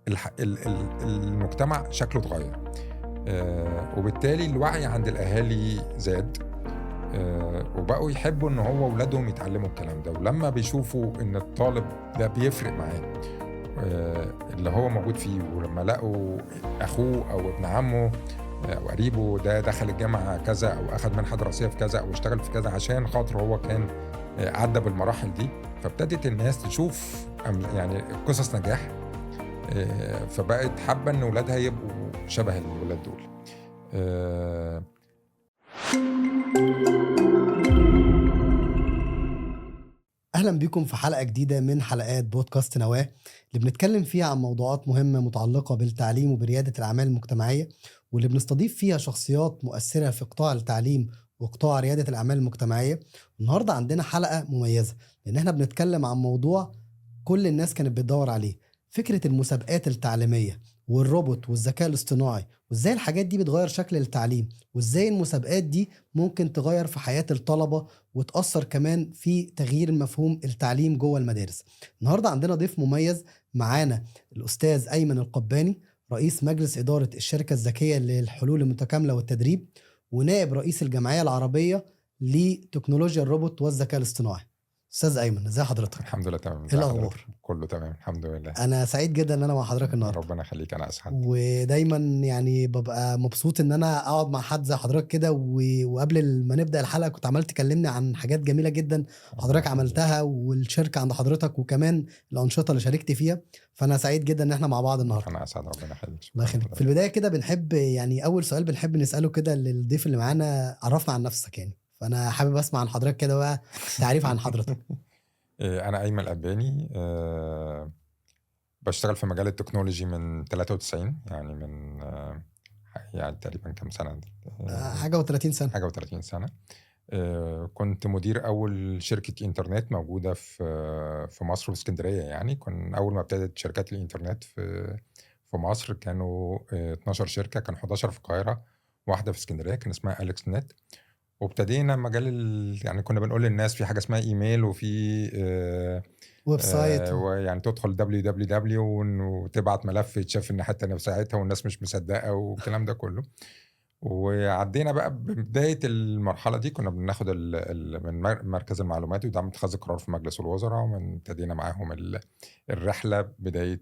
المجتمع شكله اتغير، وبالتالي الوعي عند الأهالي زاد، وبقوا يحبوا إن هو ولادهم يتعلموا الكلام ده، ولما بيشوفوا إن الطالب ده بيفرق معاه اللي هو موجود فيه، ولما لقوا أخوه أو ابن عمه أو قريبه ده دخل الجامعة كذا أو أخد منحة دراسية في كذا أو اشتغل في كذا عشان خاطر هو كان عدى بالمراحل دي، فابتدت الناس تشوف يعني قصص نجاح، فبقت حابة إن ولادها يبقوا شبه الولاد دول. آه، أهلا بكم في حلقة جديدة من حلقات بودكاست نواة اللي بنتكلم فيها عن موضوعات مهمة متعلقة بالتعليم وبريادة الأعمال المجتمعية، واللي بنستضيف فيها شخصيات مؤثرة في قطاع التعليم وقطاع ريادة الأعمال المجتمعية. النهاردة عندنا حلقة مميزة لأن احنا بنتكلم عن موضوع كل الناس كانت بتدور عليه، فكرة المسابقات التعليمية والروبوت والذكاء الاصطناعي، وازاي الحاجات دي بتغير شكل التعليم، وازاي المسابقات دي ممكن تغير في حياة الطلبة وتأثر كمان في تغيير مفهوم التعليم جوه المدارس. النهاردة عندنا ضيف مميز معانا، الأستاذ أيمن القباني، رئيس مجلس إدارة الشركة الذكية للحلول المتكاملة والتدريب، ونائب رئيس الجمعية العربية لتكنولوجيا الروبوت والذكاء الاصطناعي. أستاذ أيمن، ازي حضرتك؟ الحمد لله تمام، ايه ازي حضرتك؟ الأخبار؟ كله تمام الحمد لله. أنا سعيد جدا إن أنا مع حضرتك النهاردة، ربنا يخليك، أنا أسعد. ودايما يعني ببقى مبسوط ان انا اقعد مع حد زي حضرتك كده وقبل ما نبدا الحلقه كنت عمال تكلمني عن حاجات جميله جدا ربنا حضرتك يخليك. عملتها والشركه عند حضرتك وكمان الانشطه اللي شاركت فيها. فانا سعيد جدا ان احنا مع بعض النهارده. أنا أسعد، ربنا يخليك، الله شكرا يخليك. في لحضرتك. البدايه كده بنحب يعني اول سؤال بنحب نساله كده للضيف اللي معانا، عرفنا عن نفسك يعني، فانا حابب اسمع عن حضرتك كده بقى، تعريف عن حضرتك. أنا أيمن القباني، بشتغل في مجال التكنولوجي من 93، يعني من يعني تقريبا كام سنة؟ حاجه و30 سنه. حاجة و30 سنة. كنت مدير أول شركة إنترنت موجودة في مصر واسكندرية، يعني كان أول ما ابتدت شركات الإنترنت في مصر كانوا 12 شركة، كان 11 في القاهرة، واحدة في اسكندرية كان اسمها أليكس نت. وابتدينا مجال يعني كنا بنقول للناس في حاجة اسمها إيميل، وفي ويب سايت ويعني تدخل www وتبعت ملف يتشاف الناحية التانية في ساعتها والناس مش مصدقة والكلام ده كله. وعدينا بقى ببداية المرحلة دي، كنا بناخد من مركز المعلومات ودعم اتخاذ القرار في مجلس الوزراء، ومن ابتدينا معاهم الرحلة بداية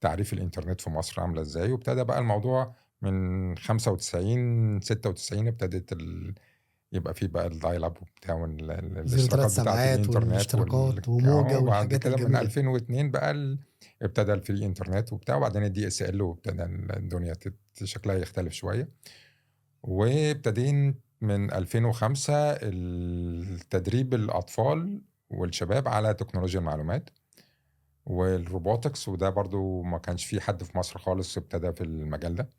تعريف الإنترنت في مصر عاملة إزاي، وابتدى بقى الموضوع من 95 96 ابتدت يبقى في بقى الدايل اب وبتاع زيرو ثلاث الاشتراكات بتاعة سبعات الإنترنت والاشتراكات وموجة وبعد والحاجات كده من الجميلة دي. 2002 بقى ابتدى الفري انترنت وبتاع، وبعدين الدي اس ال، وابتدى الدنيا شكلها يختلف شوية. وابتدين من 2005 التدريب الأطفال والشباب على تكنولوجيا المعلومات والروبوتكس، وده برضو ما كانش في حد في مصر خالص ابتدى في المجال ده.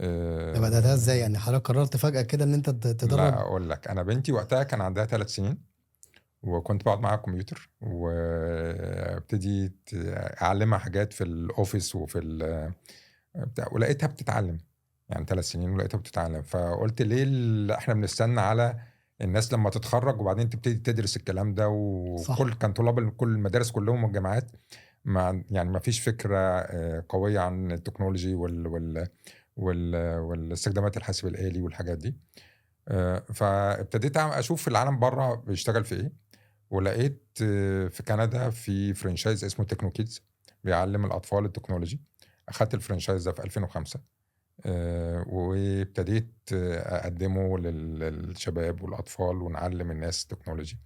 ده بدأتها ازاي؟ أه يعني حضرتك قررت فجأة كده ان انت لا تدرب؟ أقول لك، أنا بنتي وقتها كان عندها 3 سنين، وكنت بقعد معاها على الكمبيوتر وابتدي أعلمها حاجات في الأوفيس وفي بتاع، ولقيتها بتتعلم، يعني 3 سنين ولقيتها بتتعلم. فقلت ليه احنا بنستنى على الناس لما تتخرج وبعدين تبتدي تدرس الكلام ده؟ صح. كان طلاب كل المدارس كلهم والجامعات يعني ما فيش فكرة قوية عن التكنولوجي والاستخدامات الحاسب الآلي والحاجات دي. فابتديت اشوف في العالم بره بيشتغل في ايه، ولقيت في كندا في فرانشايز اسمه تكنو كيدز بيعلم الاطفال التكنولوجي. اخدت الفرانشايز ده في 2005، وابتديت اقدمه للشباب والاطفال ونعلم الناس تكنولوجي.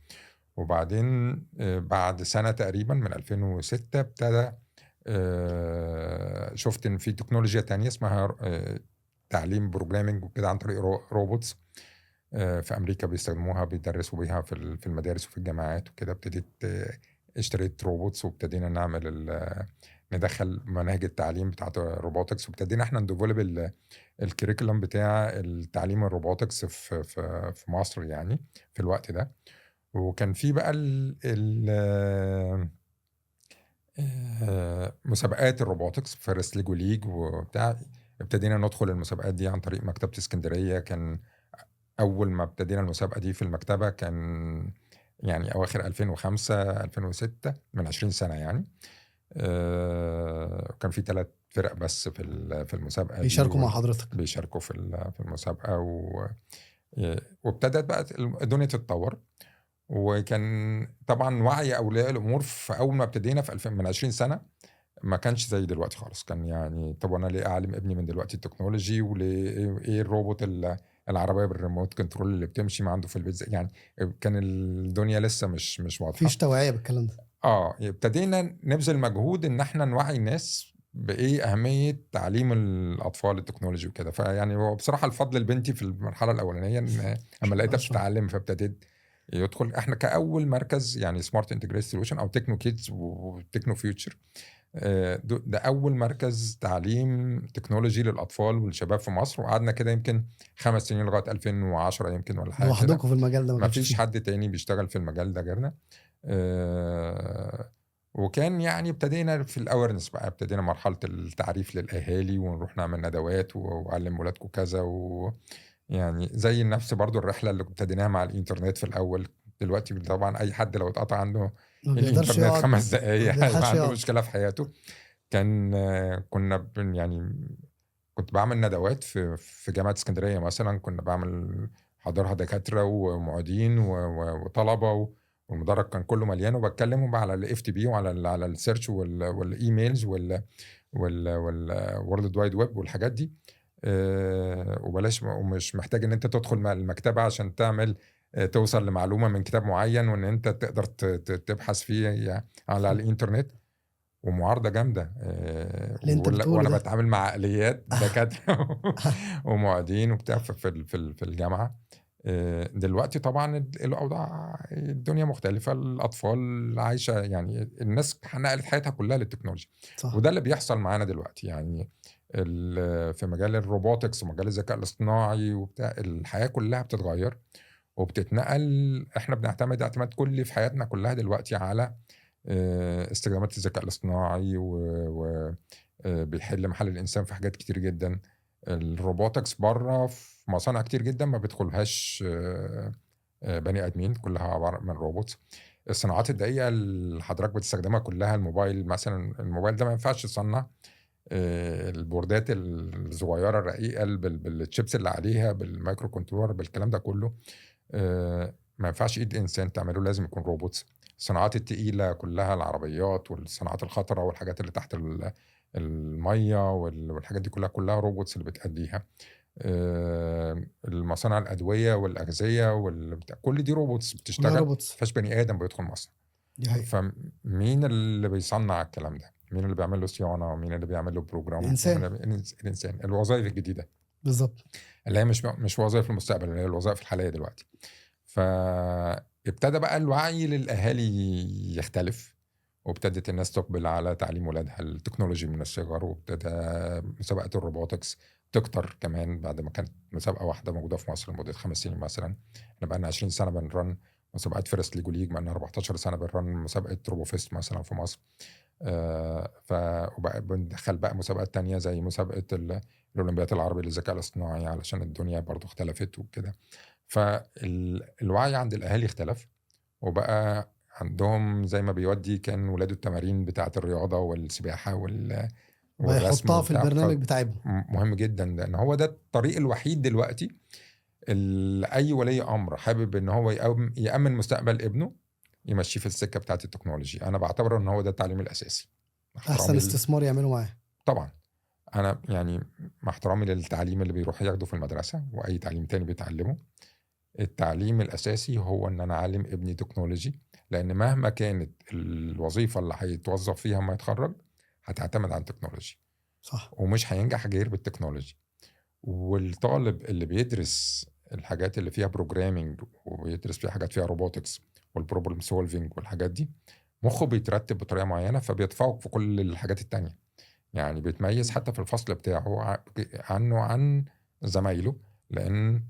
وبعدين بعد سنة تقريبا من 2006 ابتدى شفت ان في تكنولوجيا تانية اسمها تعليم بروجرامينج وكده عن طريق روبوتس. في امريكا بيستخدموها، بيدرسوا بيها في المدارس وفي الجامعات وكده. ابتديت اشتريت روبوتس وابتدينا ندخل مناهج التعليم بتاعت الروبوتكس، وابتدينا احنا نديفلوب الكريكولم بتاع التعليم الروبوتكس في مصر يعني في الوقت ده. وكان في بقى مسابقات الروبوتكس، فيرست ليج وليج وبتاع. ابتدينا ندخل المسابقات دي عن طريق مكتبة اسكندرية. كان أول ما ابتدينا المسابقة دي في المكتبة كان يعني أواخر 2005 2006، من 20 سنة يعني. كان في 3 فرق بس في المسابقة دي بيشاركوا مع حضرتك. بيشاركوا في المسابقة وابتدت بقى الدنيا تتطور. وكان طبعًا وعي أولياء الأمور في أول ما ابتدينا في من 20 سنة ما كانش زي دلوقتي خالص. كان يعني طب أنا ليه أعلّم ابني من دلوقتي التكنولوجي وليه إيه الروبوت العربية بالريموت كنترول اللي بتمشي ما عنده في البيت يعني كان الدنيا لسه مش ما واضحة. فيش توعية بالكلام ده. ابتدينا نبذل مجهود إن إحنا نوعّي الناس بإيه أهمية تعليم الأطفال التكنولوجي وكده. فيعني هو بصراحة الفضل لبنتي في المرحلة الأولانية إن أمّا لقيتها ما شاء الله. بتتعلم فابتديت يدخل. إحنا كأول مركز يعني smart integrated solution أو techno kids وtechno future ده أول مركز تعليم تكنولوجي للأطفال والشباب في مصر. وقعدنا كده يمكن 5 سنين لغاية 2010 يمكن والّا حاجة كده. لوحدكم في المجال ده ما ما كانش فيش فيه. حد تاني بيشتغل في المجال ده غيرنا. وكان يعني ابتدينا في الawareness بقى، ابتدينا مرحلة التعريف للأهالي ونروح نعمل ندوات وعلّم ولادكم كذا. ويعني زي نفس برضه الرحلة اللي ابتديناها مع الإنترنت في الأول. دلوقتي طبعًا أي حد لو اتقطع عنده ما بيقدرش الإنترنت يقعد، 5 ما دقايق هيبقى بيلحقش عنده يقعد. مشكلة في حياته. كنا يعني كنت باعمل ندوات في جامعة إسكندرية مثلًا. كنا باعمل حاضرها دكاترة ومعيدين وطلبة والمدرج كان كله مليان وباتكلمهم بقى على الFTP على الsearch والemails والworld wide web والحاجات دي. ومش محتاج إن أنت تدخل المكتبة عشان تعمل توصل لمعلومة من كتاب معين وإن أنت تقدر تبحث فيه على الإنترنت. ومعارضة جامدة اللي أنت بتقوله وأنا ده. باتعامل مع عقليات دكاترة ومعيدين وبتاع في الجامعة. دلوقتي طبعًا الأوضاع الدنيا مختلفة. الأطفال عايشة يعني الناس نقلت حياتها كلها للتكنولوجيا. صح. وده اللي بيحصل معانا دلوقتي يعني في مجال الروبوتكس ومجال الذكاء الاصطناعي وبتاع الحياة كلها بتتغير وبتتنقل. إحنا بنعتمد اعتماد كلي في حياتنا كلها دلوقتي على استخدامات الذكاء الاصطناعي بيحل محل الإنسان في حاجات كتير جدًا. الروبوتكس برّه في مصانع كتير جدًا ما بيدخلهاش بني آدمين، كلها عبارة عن روبوتس. الصناعات الدقيقة اللي حضرتك بتستخدمها كلها الموبايل مثلًا، الموبايل ده ما ينفعش يصنّع البوردات الصغيرة الرقيقة بالchips اللي عليها، بالmicro controller، بالكلام ده كله. ما ينفعش إيد إنسان تعمله، لازم يكون روبوتس. الصناعات التقيلة كلها العربيات والصناعات الخطرة والحاجات اللي تحت المَيّة والحاجات دي كلها روبوتس اللي بتأدّيها. المصانع الأدوية والأغذية كل دي روبوتس كلها بتشتغل، ما روبوتس. فيهاش بني آدم بيدخل مصنع. دي حقيقة. فمين اللي بيصنّع الكلام ده؟ مين اللي بيعمل له صيانة؟ مين اللي بيعمل له program؟ الإنسان. الإنسان. الوظايف الجديدة بالضبط. اللي هي مش وظايف المستقبل، اللي هي الوظائف الحالية دلوقتي. فابتدى بقى الوعي للأهالي يختلف، وابتدت الناس تقبل على تعليم ولادها التكنولوجي من الصغر. وابتدى مسابقات الروبوتكس تكتر كمان بعد ما كانت مسابقة واحدة موجودة في مصر لمدة 5 سنين مثلًا. إحنا بقى لنا 20 سنة بنrun مسابقات فيرست ليج وليج، بقى لنا 14 سنة بنrun مسابقة روبوفيست مثلًا في مصر. ف وبقى بندخّل بقى مسابقات تانية زي مسابقة الأولمبياد العربي للذكاء الاصطناعي علشان الدنيا برضه اختلفت وكده. الوعي عند الأهالي اختلف، وبقى عندهم زي ما بيودّي كان ولاده التمارين بتاعة الرياضة والسباحة بقى والرسم يحطها في وبتاع. البرنامج بتاع ابنه. مهم جدًا، لأن هو ده الطريق الوحيد دلوقتي اللي أي ولي أمر حابب إن هو يأمِّن مستقبل ابنه يمشّيه في السكة بتاعة التكنولوجي. أنا باعتبره إن هو ده التعليم الأساسي. مع أحسن احترامي استثمار يعملوا معاه. طبعًا. أنا يعني مع احترامي للتعليم اللي بيروح ياخده في المدرسة وأي تعليم تاني بيتعلمه، التعليم الأساسي هو إن أنا أعلّم ابني تكنولوجي. لأن مهما كانت الوظيفة اللي هيتوظّف فيها أمّا يتخرّج هتعتمد على التكنولوجي، صح. ومش هينجح غير بالتكنولوجي. والطالب اللي بيدرس الحاجات اللي فيها programming وبيدرس فيها حاجات فيها robotics والproblem solving والحاجات دي، مُخّه بيترتّب بطريقة معيّنة فبيتفوّق في كل الحاجات التانية. يعني بيتميز حتى في الفصل بتاعه عنه عن زمايله. لأن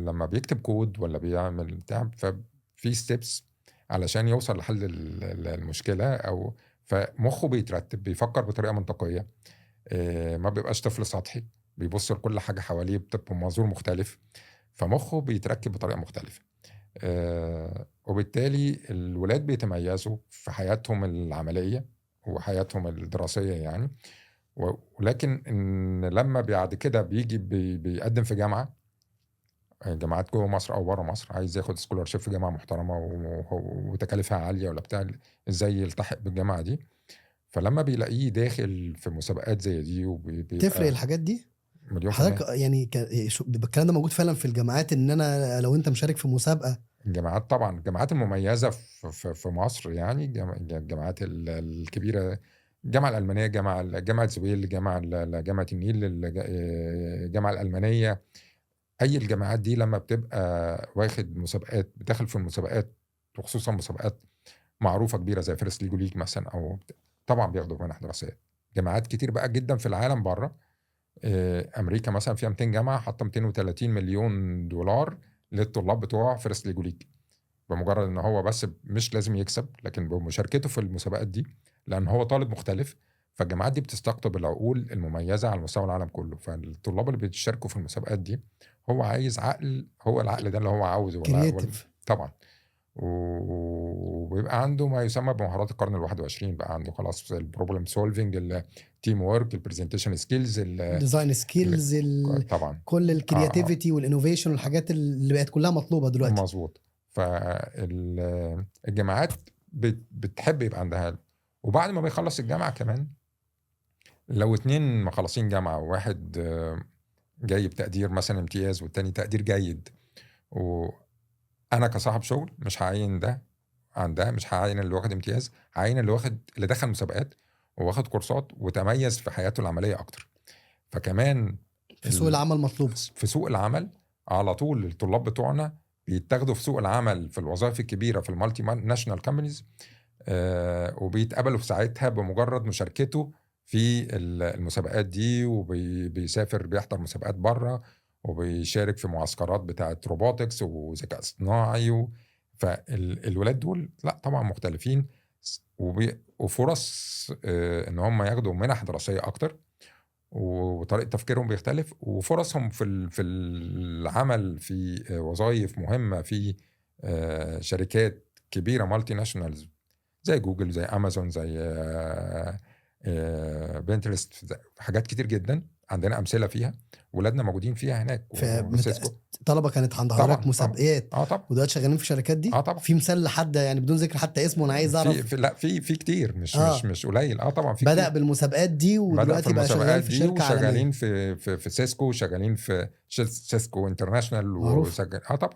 لما بيكتب كود ولا بيعمل بتاع ففي ستيبس علشان يوصل لحل المشكلة أو فمخه بيترتب، بيفكر بطريقة منطقية. ما بيبقاش طفل سطحي بيبص لكل حاجة حواليه بتبقى بمنظور مختلف. فمخه بيتركب بطريقة مختلفة. وبالتالي الولاد بيتميزوا في حياتهم العملية وحياتهم الدراسيه يعني. ولكن ان لما بعد كده بيجي بيقدم في جامعات جوه مصر او بره مصر، عايز ياخد سكولارشيب في جامعه محترمه وتكاليفها عاليه ولا بتاع، ازاي يلتحق بالجامعه دي. فلما بيلاقيه داخل في مسابقات زي دي تفرق وبيبقى الحاجات دي مليون في حضرتك المية. يعني الكلام ده موجود فعلا في الجامعات، ان انا لو انت مشارك في مسابقه. الجامعات طبعا، الجامعات المميزة في مصر يعني، الجامعات الكبيرة، الجامعة الألمانية، جامعة زويل، جامعة النيل، الجامعة الألمانية. أي الجامعات دي لما بتبقى واخد مسابقات، بتدخل في المسابقات، وخصوصا مسابقات معروفة كبيرة زي فيرست ليجو ليج مثلا، طبعا بياخدوا منح دراسية. جامعات كتير بقى جدا في العالم بره، امريكا مثلا فيها 200 جامعه حاطه 230 مليون دولار للطلاب بتوع فيرست ليجو ليج، بمجرد ان هو بس مش لازم يكسب، لكن بمشاركته في المسابقات دي، لان هو طالب مختلف. فالجامعات دي بتستقطب العقول المميزه على مستوى العالم كله. فالطلاب اللي بيشاركوا في المسابقات دي، هو عايز عقل، هو العقل ده اللي هو عاوزه كرييتيف. طبعا. وبيبقى عنده ما يسمى بمهارات القرن ال21، بقى عنده خلاص البروبلم سولفنج، التيم وورك، البرزنتيشن سكيلز، ديزاين سكيلز، طبعا. كل اه الكرياتيفيتي والانوفيشن والحاجات اللي بقت كلها مطلوبه دلوقتي. مظبوط. فالجامعات بتحب يبقى عندها. وبعد ما بيخلص الجامعة كمان، لو اتنين مخلصين جامعة، وواحد جايب تقدير مثلا امتياز والتاني تقدير جيد، وأنا كصاحب شغل مش هعين ده عن ده، مش هعين اللي واخد امتياز، هعين اللي دخل مسابقات وواخد كورسات وتميز في حياته العملية أكتر. فكمان في سوق العمل مطلوب. في سوق العمل على طول الطلاب بتوعنا بيتاخدوا في سوق العمل في الوظائف الكبيرة في المالتي ناشونال كامبانيز، وبيتقبلوا في ساعتها بمجرد مشاركته في المسابقات دي، وبيسافر بيحضر مسابقات بره، وبيشارك في معسكرات بتاعة روبوتكس وذكاء اصطناعي. فالولاد دول لا طبعا مختلفين، وفرص ان هم ياخدوا منح دراسية اكتر، وطريقة تفكيرهم بيختلف، وفرصهم في العمل في وظائف مهمة في شركات كبيرة مالتي ناشونالز زي جوجل، زي امازون، زي بنترست، حاجات كتير جدا عندنا امثله فيها، ولادنا موجودين فيها هناك، وسيسكو. طلبه كانت عند حضرتك طبعا طبعا. مسابقات طبعا. ودلوقتي شغالين في الشركات دي. طبعا. في مثال لحد يعني بدون ذكر حتى اسمه، انا عايز اعرف. لا في كتير، اه مش قليل. طبعا في بدأ كتير بالمسابقات دي بدأ في ودلوقتي بقى شغال المسابقات في دي، شركه وشغالين عالميه في سيسكو، وشغالين في سيسكو انترناشونال، معروف. طبعا.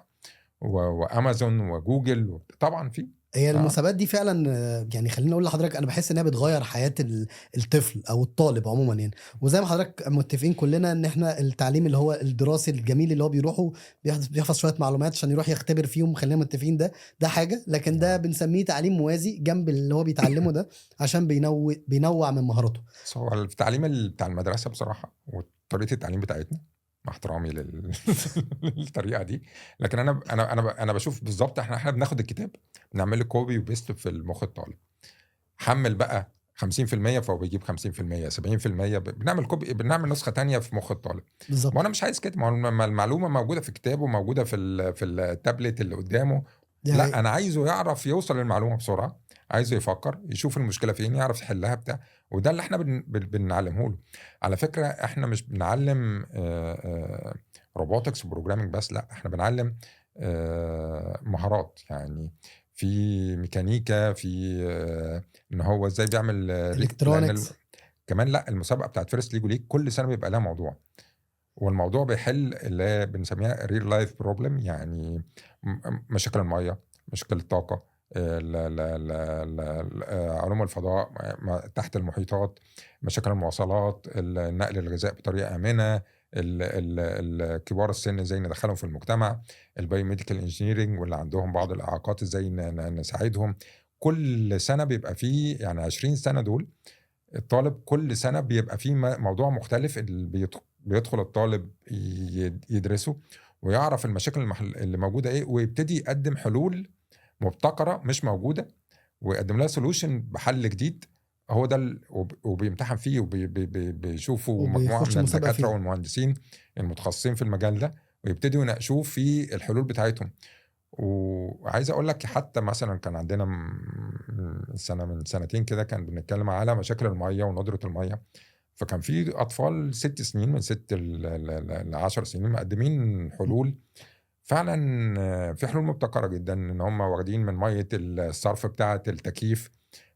وامازون وجوجل، طبعا في. هي اه المسابقات دي فعلا يعني خليني اقول لحضرتك، انا بحس انها بتغير حياه الطفل او الطالب عموما يعني. وزي ما حضرتك متفقين كلنا ان احنا التعليم اللي هو الدراسي الجميل اللي هو بيروحوا بيحفظ شويه معلومات عشان يروح يختبر فيهم، خلينا متفقين ده حاجه، لكن ده بنسميه تعليم موازي جنب اللي هو بيتعلمه ده، عشان بينوع من مهاراته. بس هو التعليم بتاع المدرسه بصراحه، وطريقه التعليم بتاعتنا، مع احترامي للطريقه دي، لكن انا بشوف بالظبط، احنا بناخد الكتاب، بنعمل له كوبي وبيست في المخ الطالب، حمل بقى 50%، فهو بيجيب 50%، 70%، بنعمل كوبي، بنعمل نسخه تانية في مخ الطالب. بالظبط. وانا مش عايز كده، ما هو المعلومه موجوده في كتابه، وموجوده في التابلت اللي قدامه. دي لا، حقيقة. انا عايزه يعرف يوصل للمعلومه بسرعه، عايزه يفكر، يشوف المشكله فين، يعرف يحلها بتاع. وده اللي احنا بنعلمه له. على فكره احنا مش بنعلم روبوتكس وبروجرامينج بس، لا احنا بنعلم مهارات يعني، في ميكانيكا، في ان هو ازاي بيعمل لان الكترونكس. كمان لا، المسابقه بتاعت فيرست ليجو ليج كل سنه بيبقى لها موضوع، والموضوع بيحل اللي بنسميها ريل لايف بروبلم، يعني مشاكل الميه، مشاكل الطاقه، علوم الفضاء تحت المحيطات، مشاكل المواصلات، النقل الغذائي بطريقه امنه، كبار السن ازاي ندخلهم في المجتمع، البايوميديكال انجينيرنج، واللي عندهم بعض الاعاقات ازاي نساعدهم. كل سنه بيبقى فيه، يعني 20 سنه دول، الطالب كل سنة بيبقى فيه موضوع مختلف اللي بيدخل الطالب يدرسه، ويعرف المشاكل اللي موجودة ايه، ويبتدي يقدم حلول مبتكرة مش موجودة، ويقدم لها سولوشن بحل جديد. هو ده وبيمتحن فيه، وبيشوفوا مجموعة وبيخش من مسابقة الدكاترة فيه. والمهندسين المتخصصين في المجال ده، ويبتدوا يناقشوه في الحلول بتاعتهم. وعايز اقول لك حتى مثلا كان عندنا من سنتين كده كان بنتكلم على مشاكل الميه وندره الميه. فكان في اطفال 6 سنين من 6 ل 10 سنين مقدمين حلول فعلا. في حلول مبتكره جدا ان هم واخدين من ميه الصرف بتاعه التكييف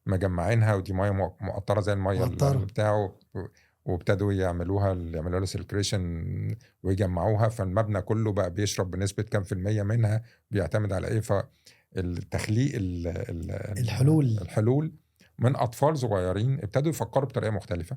مجمعينها، ودي ميه مقطره زي الميه مقطرة. بتاعه، وابتدوا يعملوا له سيركريشن ويجمعوها، فالمبنى كله بقى بيشرب بنسبه كام في الميه منها، بيعتمد على ايه. فالتخليق الحلول من اطفال صغيرين ابتدوا يفكروا بطريقه مختلفه،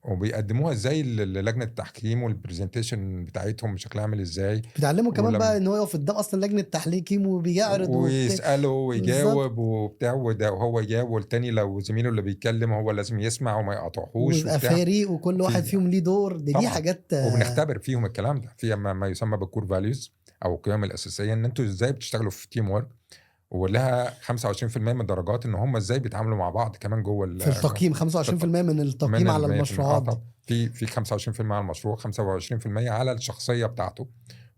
وبيقدموها ازاي للجنه التحكيم، والبرزنتيشن بتاعتهم شكلها عامل ازاي، بتعلمه كمان بقى ولما ان هو يقف قدام اصلا لجنه تحليل وبيعرض ويساله بالظبط. ويجاوب وبتاع، وهو يجاوب، والتاني لو زميله اللي بيتكلم هو لازم يسمع وما يقاطعهوش ويبقى وبتاع. فريق وكل واحد في فيهم ليه دور. دي طبعا حاجات وبنختبر فيهم الكلام ده في ما يسمى بالكور فاليوز او القيم الاساسيه، ان انتوا ازاي بتشتغلوا في تيم ورك، ولها 25% من الدرجات ان هم ازاي بيتعاملوا مع بعض كمان جوه في التقييم. 25% من التقييم على 100% المشروعات دي. طب في 25% على المشروع، 25% على الشخصيه بتاعته،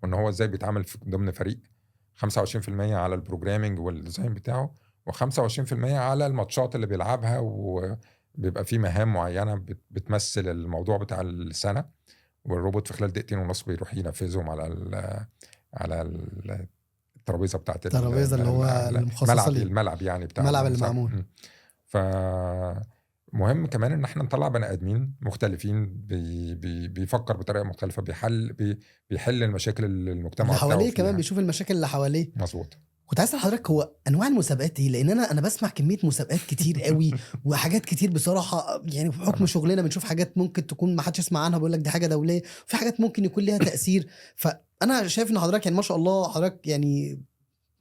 وان هو ازاي بيتعامل في ضمن فريق، 25% على البروجرامينج والديزاين بتاعه، و25% على الماتشات اللي بيلعبها، وبيبقى في مهام معينه بتمثل الموضوع بتاع السنه، والروبوت في خلال 2 دقيقتين ونص بيروح ينفذهم على الترابيزه بتاعت الترابيزه اللي هو المخصصه ليه، الملعب يعني بتاع الملعب اللي المسابقه. معمول. مهم كمان ان احنا نطلع بني ادمين مختلفين بيفكر بطريقه مختلفه، بيحل المشاكل اللي المجتمع اللي بتاعه حواليه كمان فيها. بيشوف المشاكل اللي حواليه. مظبوط. كنت عايز اسال حضرتك، هو انواع المسابقات ايه؟ لان انا بسمع كميه مسابقات كتير قوي وحاجات كتير بصراحه، يعني بحكم شغلنا بنشوف حاجات ممكن تكون ما حدش يسمع عنها، بيقول لك دي حاجه دوليه، وفي حاجات ممكن يكون ليها تاثير. فانا شايف ان حضرتك يعني ما شاء الله، حضرتك يعني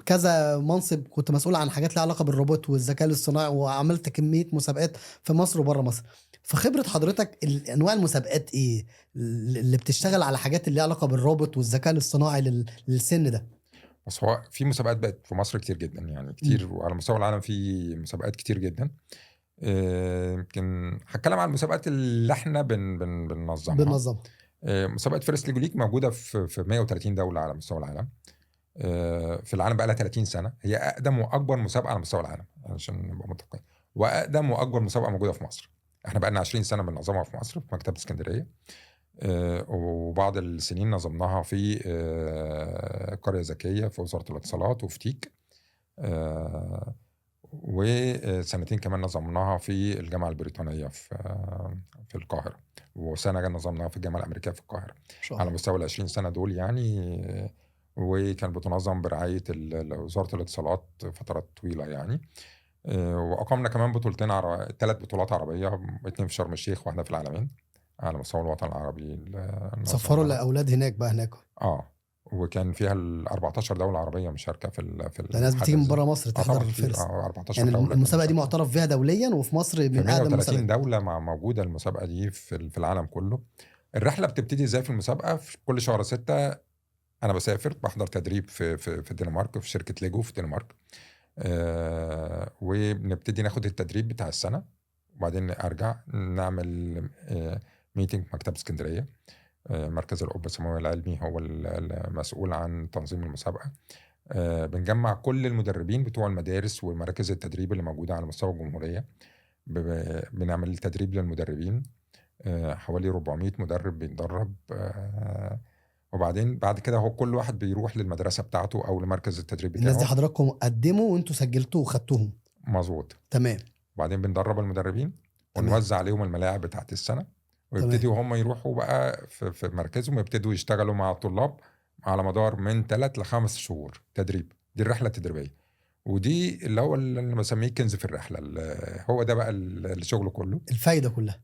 كذا منصب، كنت مسؤول عن حاجات ليها علاقه بالروبوت والذكاء الاصطناعي، وعملت كميه مسابقات في مصر وبره مصر. فخبره حضرتك انواع المسابقات ايه اللي بتشتغل على حاجات اللي ليها علاقه بالروبوت والذكاء الاصطناعي للسن ده؟ بس هو في مسابقات بقت في مصر كتير جدا، يعني كتير، وعلى مستوى العالم في مسابقات كتير جدا. يمكن هتكلم عن المسابقات اللي احنا بننظمها. مسابقه فيرست ليج ليج موجوده في 130 دوله على مستوى العالم. في العالم بقى لها 30 سنه، هي اقدم واكبر مسابقه على مستوى العالم عشان نبقى متفقين، واقدم واكبر مسابقه موجوده في مصر. احنا بقى لنا 20 سنه بننظمها في مصر في مكتبه اسكندريه، وبعض السنين نظمناها في قريه ذكيه في وزاره الاتصالات وفي تيك، وسنتين كمان نظمناها في الجامعه البريطانيه في القاهره، وسنه نظمناها في الجامعه الامريكيه في القاهره. على مستوى ال20 سنه دول يعني، وكان بتنظم برعايه وزاره الاتصالات فترات طويله يعني. واقمنا كمان بطولتين 3 بطولات عربيه، 2 في شرم الشيخ واحده في العالمين على مستوى الوطن العربي. سفروا الاولاد هناك بقى هناك. وكان فيها 14 دوله عربيه مشاركه في الناس بتيجي من بره مصر تحضر الفيرست. 14 يعني دولة المسابقه دي معترف بها دوليا، وفي مصر من اقدم المسابقات. 130 دوله موجوده المسابقه دي في العالم كله. الرحله بتبتدي ازاي في المسابقه؟ في كل شهر 6 انا بسافر بحضر تدريب في الدنمارك، في شركه ليجو في الدنمارك. وبنبتدي ناخد التدريب بتاع السنه، وبعدين ارجع نعمل ميتنج في مكتبه اسكندريه. مركز القبه السماوي العلمي هو المسؤول عن تنظيم المسابقه. بنجمع كل المدربين بتوع المدارس ومراكز التدريب اللي موجوده على مستوى الجمهوريه، بنعمل تدريب للمدربين، حوالي 400 مدرب بيتدرب. وبعدين بعد كده هو كل واحد بيروح للمدرسه بتاعته او لمركز التدريب بتاعه. الناس دي حضراتكم قدموا وانتوا سجلتوه وخدتوهم؟ مظبوط. تمام. وبعدين بندرب المدربين ونوزع عليهم الملاعب بتاعت السنه، ويبتدوا هم يروحوا بقى في مركزهم، يبتدوا يشتغلوا مع الطلاب على مدار من 3 ل5 شهور تدريب. دي الرحله التدريبيه، ودي اللي هو اللي بسميه كنز في الرحله، هو ده بقى الشغل كله، الفايده كلها.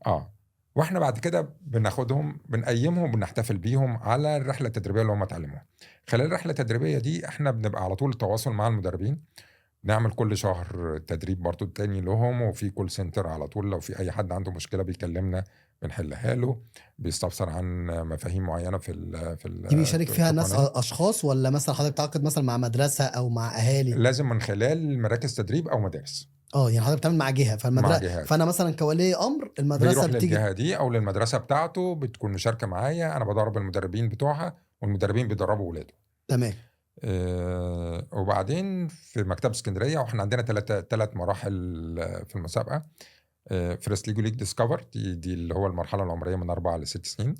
واحنا بعد كده بناخدهم بنقيمهم وبنحتفل بيهم على الرحله التدريبيه اللي هم اتعلموها. خلال الرحله التدريبيه دي احنا بنبقى على طول التواصل مع المدربين، نعمل كل شهر تدريب برضو التاني لهم، وفي كول سنتر على طول لو في اي حد عنده مشكله بيكلمنا بنحلها له، بيستفسر عن مفاهيم معينه في دي بيشارك فيها ناس اشخاص، ولا مثلا حضرتك تعاقد مثلا مع مدرسه او مع اهالي؟ لازم من خلال مراكز تدريب او مدارس. يعني حضرتك بتعمل مع جهه، فالمدرسه فانا مثلا كولي امر المدرسه بتيجي للجهه دي او للمدرسه بتاعته، بتكون مشاركه معايا، انا بدرب المدربين بتوعها والمدربين بيدربوا ولاده. تمام. وبعدين في مكتبة اسكندرية، واحنا عندنا ثلاث مراحل في المسابقة. فيرست ليجو ليج ديسكفر دي اللي هو المرحلة العمرية من 4 ل 6 سنين،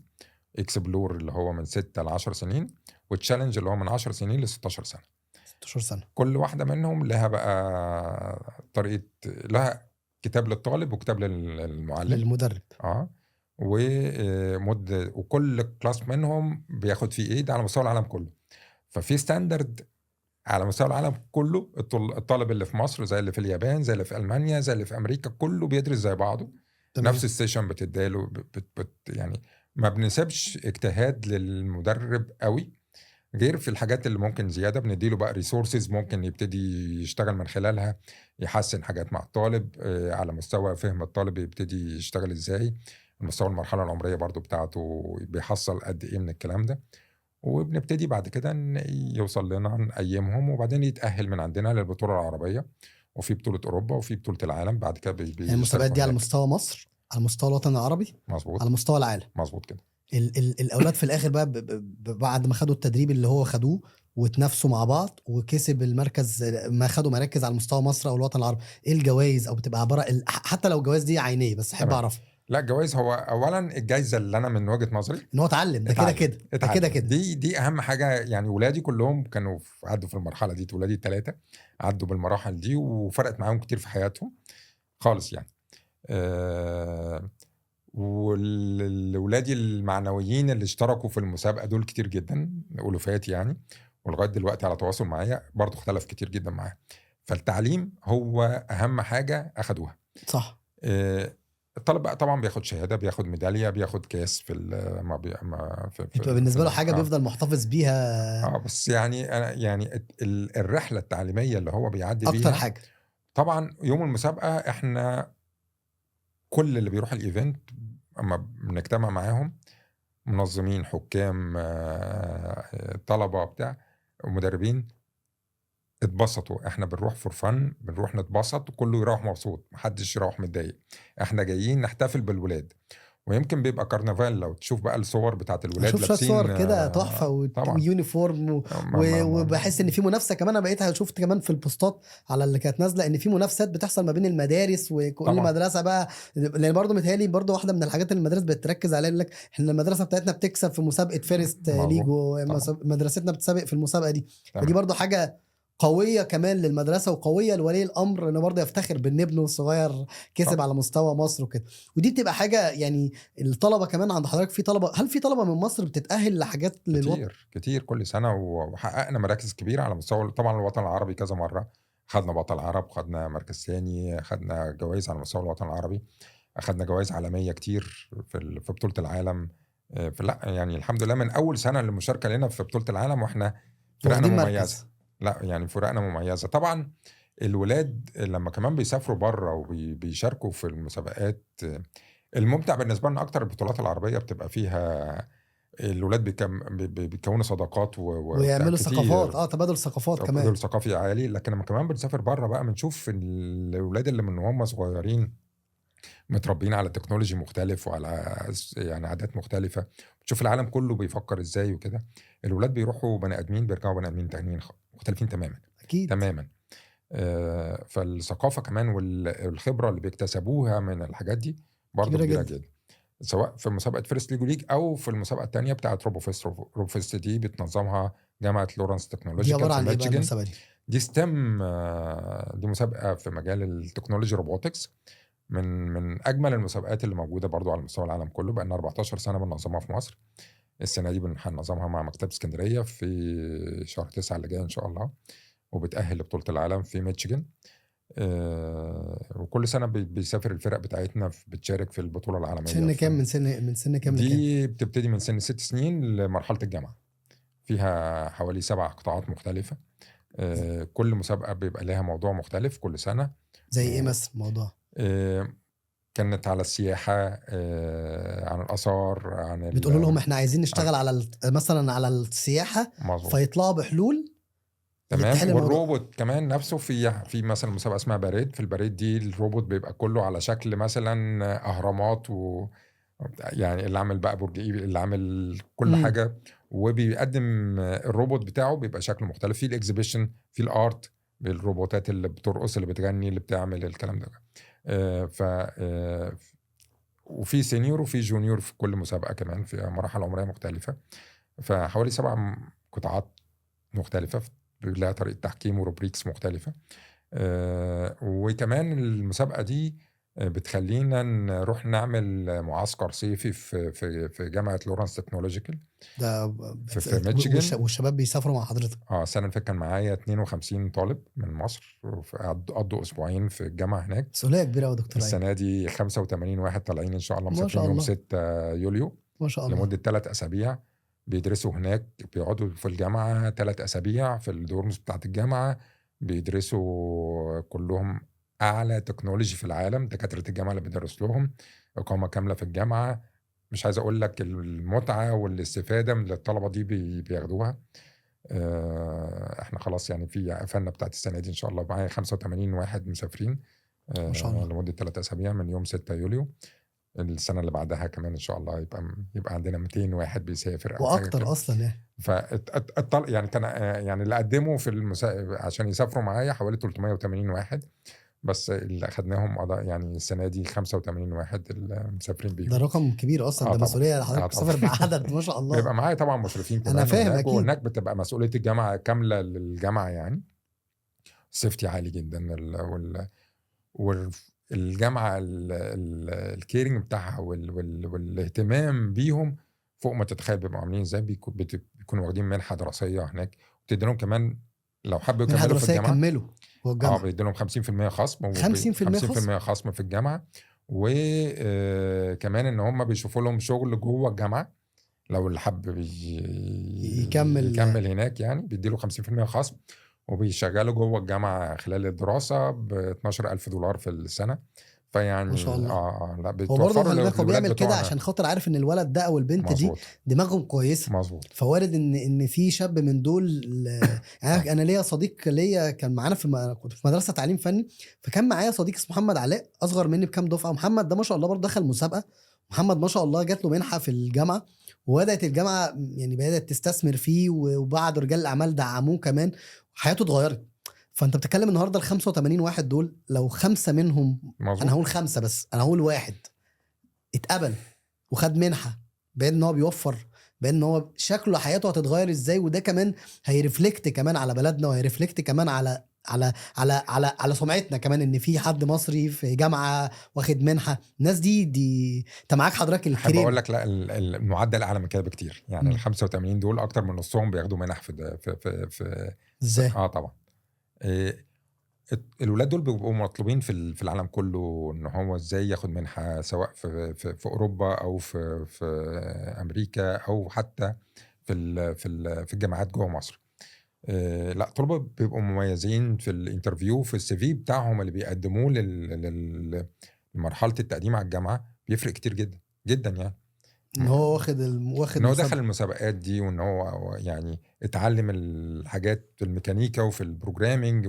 اكسبلور اللي هو من 6 ل 10 سنين، والتشالنج اللي هو من 10 سنين ل 16 سنة. 16 سنه. كل واحدة منهم لها بقى طريقة، لها كتاب للطالب وكتاب للمعلم. للمدرب. وكل كلاس منهم بياخد فيه ايه، ده على مستوى العالم كله. ففي ستاندرد على مستوى العالم كله، الطالب اللي في مصر زي اللي في اليابان زي اللي في ألمانيا زي اللي في أمريكا، كله بيدرس زي بعضه. تمام. نفس السيشن بتداله يعني ما بنسيبش اجتهاد للمدرب قوي، غير في الحاجات اللي ممكن زيادة بنديله بقى ريسورسز ممكن يبتدي يشتغل من خلالها، يحسن حاجات مع الطالب على مستوى فهم الطالب يبتدي يشتغل ازاي، مستوى المرحلة العمرية برضو بتاعته بيحصل قد ايه من الكلام ده. وبنبتدي بعد كده يوصل لنا نقيمهم، وبعدين يتأهل من عندنا للبطولة العربية، وفي بطولة أوروبا، وفي بطولة العالم بعد كده يعني المسابقات دي على هناك. مستوى مصر، على مستوى الوطن العربي، مظبوط، على مستوى العالم. مظبوط كده. الاولاد في الاخر بقى بعد ما خدوا التدريب اللي هو خدوه وتنافسوا مع بعض وكسب المركز، ما خدوا مراكز على مستوى مصر او الوطن العربي، ايه الجوائز؟ او بتبقى عباره حتى لو الجوائز دي عينيه، بس احب تمام. اعرف. لا، الجوائز هو اولا الجائزه اللي انا من وجهه نظري ان هو اتعلم، ده كده كده، ده كده كده. دي اهم حاجه. يعني ولادي كلهم كانوا عدوا في المرحله دي، ولادي الثلاثه عدوا بالمراحل دي وفرقت معاهم كتير في حياتهم خالص يعني. والولادي المعنويين اللي اشتركوا في المسابقه دول كتير جدا، ألوفات يعني، ولغايه دلوقتي على تواصل معايا، برضو اختلف كتير جدا معايا. فالتعليم هو اهم حاجه اخدوها. صح. الطالب بقى طبعا بياخد شهاده، بياخد ميداليه، بياخد كاس في بتبقى بالنسبه له حاجه بيفضل محتفظ بيها. بس يعني الرحله التعليميه اللي هو بيعدي اكتر بيها حاجه. طبعا يوم المسابقه احنا كل اللي بيروح الايفنت اما بنجتمع معاهم، منظمين، حكام، طلبه بتاع ومدربين، اتبسطوا. احنا بنروح فور فن، بنروح نتبسط وكله يروح مبسوط، محدش يروح متضايق. احنا جايين نحتفل بالولاد، ويمكن بيبقى كرنفال. لو تشوف بقى الصور بتاعت الولاد اشوف شويه لابسين صور كده تحفه طبعا ويونيفورم وبحس ان في منافسه كمان. انا بقيت شفت كمان في البوستات على اللي كانت نازله ان في منافسات بتحصل ما بين المدارس، وكل طبعا. مدرسه بقى، لان برضه متهيألي برضه واحده من الحاجات اللي المدارس بتركز عليها، يقول لك احنا المدرسه بتاعتنا بتكسب في مسابقه فيرست ليجو، مدرستنا بتسابق في المسابقه دي. فدي برضه حاجه قويه كمان للمدرسه، وقويه لولي الامر انه برضه يفتخر بان ابنه الصغير كسب على مستوى مصر وكده. ودي بتبقى حاجه يعني الطلبه كمان عند حضرتك، في طلبه، هل في طلبه من مصر بتتاهل لحاجات كتير كل سنه، وحققنا مراكز كبيره على مستوى طبعا الوطن العربي كذا مره. خدنا بطل عرب، خدنا مركز ثاني، خدنا جوائز على مستوى الوطن العربي، اخدنا جوائز عالميه كتير في بطوله العالم. لا يعني الحمد لله من اول سنه للمشاركه لنا في بطوله العالم واحنا فرقنا مميزه. لا يعني فرقنا مميزه طبعا. الولاد لما كمان بيسافروا بره وبيشاركوا في المسابقات، الممتع بالنسبه لنا اكتر البطولات العربيه، بتبقى فيها الولاد بيكونوا صداقات ويعملوا ثقافات، تبادل ثقافات كمان، تبادل ثقافي عالي. لكن لما كمان بنسافر بره بقى بنشوف الولاد اللي من هم صغيرين متربيين على تكنولوجي مختلف وعلى يعني عادات مختلفه، بتشوف العالم كله بيفكر ازاي وكده. الولاد بيروحوا بني ادمين، بيرجعوا بني ادمين تانيين مختلفين تماما. اكيد تماما. فالثقافه كمان والخبره اللي بيكتسبوها من الحاجات دي برضه كبيره جدا، سواء في مسابقه فيرست ليج او في المسابقه الثانيه بتاعه روبوفيست دي بتنظمها جامعه لورنس تكنولوجيكال في ميشيغان. دي ستيم، دي مسابقه في مجال التكنولوجي روبوتكس، من اجمل المسابقات اللي موجوده برضو على مستوى العالم كله. بقى لنا 14 سنه بننظمها في مصر. السنه دي هننظمها مع مكتبه اسكندريه في شهر 9 اللي جاي ان شاء الله، وبتاهل لبطوله العالم في ميشيغان. وكل سنه بيسافر الفرق بتاعتنا بتشارك في البطوله العالميه. سن كام؟ من سن كام دي بتبتدي من سن 6 سنين لمرحله الجامعه، فيها حوالي 7 قطاعات مختلفه. كل مسابقه بيبقى لها موضوع مختلف كل سنه. زي ايه مثلا موضوع؟ كانت على السياحه، عن الاثار، عن بتقولوا لهم احنا عايزين نشتغل على مثلا على السياحه، مظبوط. فيطلعوا بحلول. تمام. والروبوت كمان نفسه في مثلا مسابقه اسمها بريد. في البريد دي الروبوت بيبقى كله على شكل مثلا اهرامات، يعني اللي عامل بقى برج ايفل، اللي عامل كل حاجه، وبيقدم الروبوت بتاعه بيبقى شكله مختلف، في الاكزيبيشن، في الارت بالروبوتات اللي بترقص اللي بتغني اللي بتعمل الكلام ده. ف وفي سينيور وفي جونيور في كل مسابقه كمان في مراحل عمريه مختلفه، فحوالي 7 قطاعات مختلفه لها طريقه تحكيم وروبريكس مختلفه. وكمان المسابقه دي بتخلينا نروح نعمل معسكر صيفي في جامعه لورانس تكنولوجيكال ده في ميشيغان. والشباب بيسافروا مع حضرتك؟ السنه اللي فاتت كان معايا 52 طالب من مصر، قضوا اسبوعين في الجامعه هناك. مسؤوليه كبيره قوي يا دكتور. السنه دي 85 واحد طالعين ان شاء الله، ما شاء مسافرين يوم الله. 6 يوليو ما شاء الله. لمده 3 اسابيع بيدرسوا هناك، بيقعدوا في الجامعه 3 اسابيع في الدورمز بتاعت الجامعه، بيدرسوا كلهم اعلى تكنولوجي في العالم، دكاتره الجامعه اللي بيدرس لهم، اقامه كامله في الجامعه. مش عايز اقول لك المتعه والاستفاده من اللي الطلبه دي بياخدوها. احنا خلاص يعني في قفلنا بتاعت السنه دي ان شاء الله، معايا 85 واحد مسافرين ما شاء الله. لمده 3 اسابيع من يوم 6 يوليو. السنه اللي بعدها كمان ان شاء الله يبقى عندنا 200 واحد بيسافر او حاجه واكتر كده. اصلا يعني. يعني كان يعني اللي قدموا عشان يسافروا معايا حوالي 380 واحد، بس اللي اخدناهم يعني السنه دي 85 واحد المسافرين بيهم. ده رقم كبير اصلا. ده طبعاً. مسؤوليه حضرتك طبعاً. بتسافر بعدد ما شاء الله. بيبقى معايا طبعا مشرفين كمان انا فاهم هناك، اكيد. وهناك بتبقى مسؤوليه الجامعه كامله للجامعه يعني، سيفتي عالي جدا والجامعه الكيرنج بتاعها والاهتمام بيهم فوق ما تتخيل. بيبقوا عاملين ازاي، بيكونوا واخدين منحه دراسيه هناك، وبتدي لهم كمان لو حبوا منحه يكملوا في دراسيه الجامعه يكملوا جوه الجامعه. بيدي لهم 50% خصم 50% خصم في الجامعه. وكمان ان هم بيشوفوا لهم شغل جوه الجامعه، لو اللي حب يكمل هناك يعني بيدي له 50% خصم، وبيشغلوا جوه الجامعه خلال الدراسه ب $12,000 في السنه. فيعني ما شاء الله. لا هو برضه بتوفروا خلي بالك هو للولاد بيعمل كده بتوعنا. عشان خاطر عارف ان الولد ده او البنت دي مظبوط دماغهم كويسه. مظبوط. فوارد ان في شاب من دول يعني انا ليا صديق ليا كان معانا كنت في مدرسه تعليم فني، فكان معايا صديق اسمه محمد علاء اصغر مني بكام دفعه. محمد ده ما شاء الله برضه دخل مسابقه. محمد ما شاء الله جات له منحه في الجامعه، وبدات الجامعه يعني بدات تستثمر فيه، وبعد رجال الاعمال دعموه كمان، حياته اتغيرت. فانت بتتكلم النهارده ال 85 واحد دول لو 5 منهم مظبوط. انا هقول 5 بس، انا هقول واحد اتقبل وخد منحه، بان ان هو بيوفر، بان ان هو شكله حياته هتتغير ازاي. وده كمان هيرفلكت كمان على بلدنا، وهيرفلكت كمان على سمعتنا كمان، ان في حد مصري في جامعه واخد منحه. الناس دي انت معاك حضرتك احب الكريم. اقول لك لا، المعدل اعلى من كده بكتير يعني. ال 85 دول اكتر من نصهم بياخدوا منح في ازاي؟ طبعا. الولاد دول بيبقوا مطلوبين في العالم كله، ان هو ازاي ياخد منحه، سواء في اوروبا او في امريكا او حتى في الجامعات جوه مصر. لا طلبه بيبقوا مميزين في الانترفيو، في السي في بتاعهم اللي بيقدموه لمرحله التقديم على الجامعه، بيفرق كتير جدا جدا يعني. ان هو واخد ان هو دخل المسابقات دي، وان هو يعني اتعلم الحاجات في الميكانيكا وفي البروجرامينج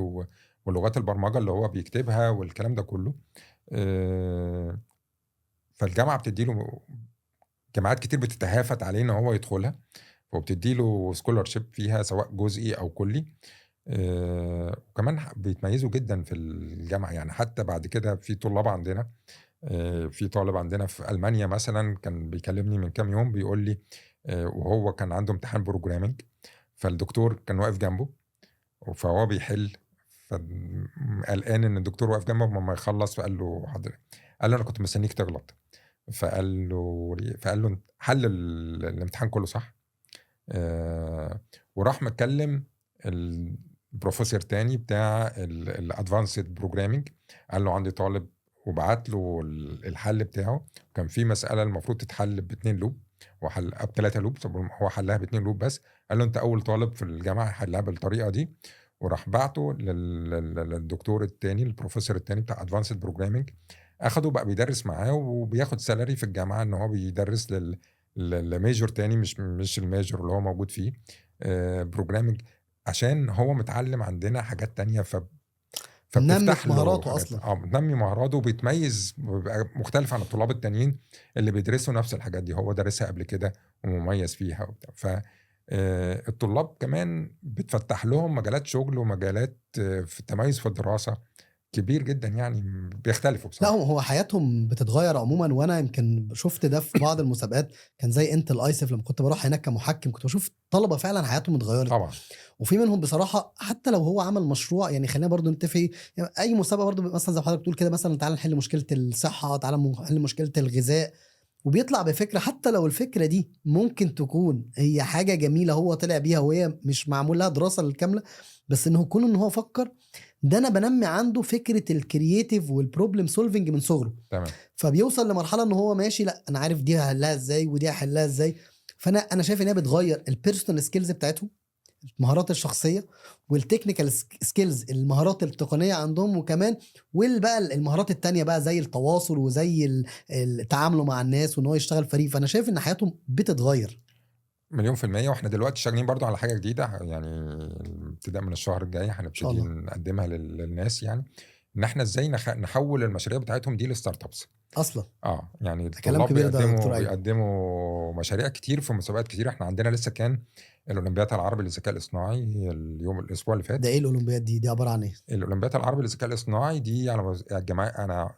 ولغات البرمجه اللي هو بيكتبها والكلام ده كله. فالجامعه بتديله، جامعات كتير بتتهافت عليه ان هو يدخلها، وبتديله سكولارشيب فيها سواء جزئي او كلي. وكمان بيتميزوا جدا في الجامعه يعني. حتى بعد كده في طلاب عندنا، في طالب عندنا في ألمانيا مثلا كان بيكلمني من كام يوم، بيقول لي وهو كان عنده امتحان بروجرامينج، فالدكتور كان واقف جنبه فهو بيحل، فقلقان ان الدكتور واقف جنبه لما يخلص، فقال له حضرتك، قال له انا كنت مستنيك تغلط. فقال له حل الامتحان كله صح. وراح مكلم البروفيسور تاني بتاع الادفانسد بروجرامينج، قال له عندي طالب، وبعت له الحل بتاعه. كان في مسألة المفروض تتحل ب2 لوب وحل ب3 لوب، هو حلها ب2 لوب بس. قال له انت اول طالب في الجامعة حلها بالطريقة دي، وراح بعته للدكتور التاني، البروفيسور التاني بتاع ادفانسد بروجرامينج، اخده بقى بيدرس معاه وبياخد سالري في الجامعة ان هو بيدرس للميجور تاني، مش الميجور اللي هو موجود فيه بروجرامينج، عشان هو متعلم عندنا حاجات تانية. فبتفتح له مهاراته اصلا. بتنمي مهاراته، وبيتميز، بيبقى مختلف عن الطلاب التانيين اللي بيدرسوا نفس الحاجات دي، هو دارسها قبل كده ومميز فيها وبتاع. الطلاب كمان بتفتح لهم مجالات شغل ومجالات في التميز في الدراسة كبير جدا، يعني بيختلفوا لا بصراحة. هو حياتهم بتتغير عموما، وانا يمكن شفت ده في بعض المسابقات. كان زي انت الايسف لما كنت بروح هناك كمحكم، كنت بشوف طلبه فعلا حياتهم اتغيرت. طبعا وفي منهم بصراحه حتى لو هو عمل مشروع، يعني خلينا برضو نتفق، يعني اي مسابقه برضو مثلا زي ما حضرتك بتقول كده، مثلا تعالى نحل مشكله الصحه، تعالى نحل مشكله الغذاء، وبيطلع بفكره حتى لو الفكره دي ممكن تكون هي حاجه جميله هو طلع بيها وهي مش معمول لها دراسه الكامله، بس انه يكون ان هو فكر، ده انا بنمي عنده فكره الكرييتيف والبروبلم سولفنج من صغره. تمام. فبيوصل لمرحله ان هو ماشي، لا انا عارف دي هحلها ازاي ودي هحلها ازاي. فانا شايف ان هي بتغير البيرسونال سكيلز بتاعتهم، المهارات الشخصيه، والتكنيكال سكيلز، المهارات التقنيه عندهم، وكمان بقى المهارات التانية بقى زي التواصل وزي التعامل مع الناس وان هو يشتغل فريق. فانا شايف ان حياتهم بتتغير. مليون في المية. واحنا دلوقتي شغالين برضو على حاجة جديدة، يعني ابتداء من الشهر الجاي ان شاء هنبتدي الله. نقدمها للناس، يعني ان احنا ازاي نحول المشاريع بتاعتهم دي لستارت ابس. اصلا يعني ده كلام الطلاب كبير ده يا دكتور بيقدموا ايمن. بيقدموا مشاريع كتير في مسابقات كتير. احنا عندنا لسه كان الاولمبياد العربي للذكاء الاصطناعي الاسبوع اللي ده فات. ايه الاولمبياد دي عباره عن ايه؟ الاولمبياد العربي للذكاء الاصطناعي دي على الجماعه، انا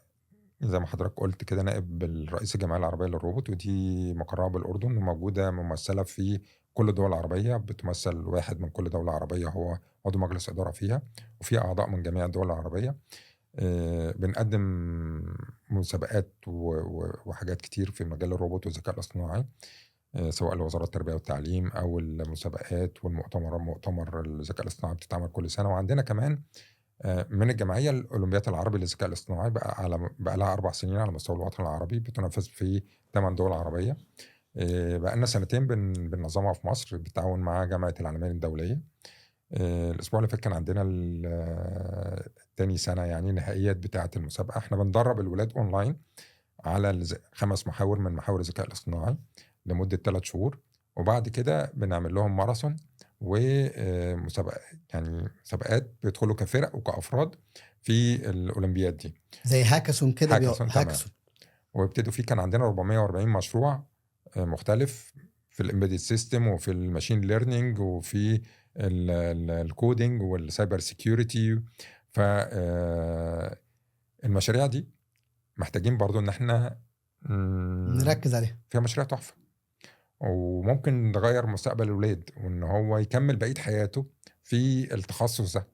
زي ما حضرتك قلت كده نائب الرئيس الجمعيه العربيه للروبوت، ودي مقرها بالاردن وموجوده ممثله في كل الدول العربيه، بتمثل واحد من كل دوله عربيه هو عضو مجلس اداره فيها، وفي اعضاء من جميع الدول العربيه. بنقدم مسابقات وحاجات كتير في مجال الروبوت والذكاء الاصطناعي، سواء لوزارة التربية والتعليم أو المسابقات والمؤتمرات. مؤتمر الذكاء الاصطناعي بتتعمل كل سنة. وعندنا كمان من الجمعية الأولمبياد العربي للذكاء الاصطناعي بقى لها 4 سنين على مستوى الوطن العربي، بتنفذ في 8 دول عربية. بقى لنا سنتين بننظمها في مصر بالتعاون مع جامعة العالمين الدولية. الأسبوع اللي فات كان عندنا تاني سنة، يعني نهائيات بتاعة المسابقة. احنا بندرب الولاد أونلاين على 5 محاور من محاور الذكاء الاصطناعي لمدة 3 شهور، وبعد كده بنعمل لهم ماراثون ومسابقات، يعني مسابقات بيدخلوا كفرق وكأفراد في الأولمبياد دي. زي هاكاثون كده هاكاثون، تمام. هاكاثون. وابتدوا فيه كان عندنا 440 مشروع مختلف في الامبيدد سيستم وفي الماشين ليرنينج وفي الكودينج والسايبر سيكيورتي. فالمشاريع دي محتاجين برضو ان احنا نركز عليها. فيها مشاريع تحفة وممكن نغير مستقبل الولاد، وان هو يكمل بقية حياته في التخصص ده.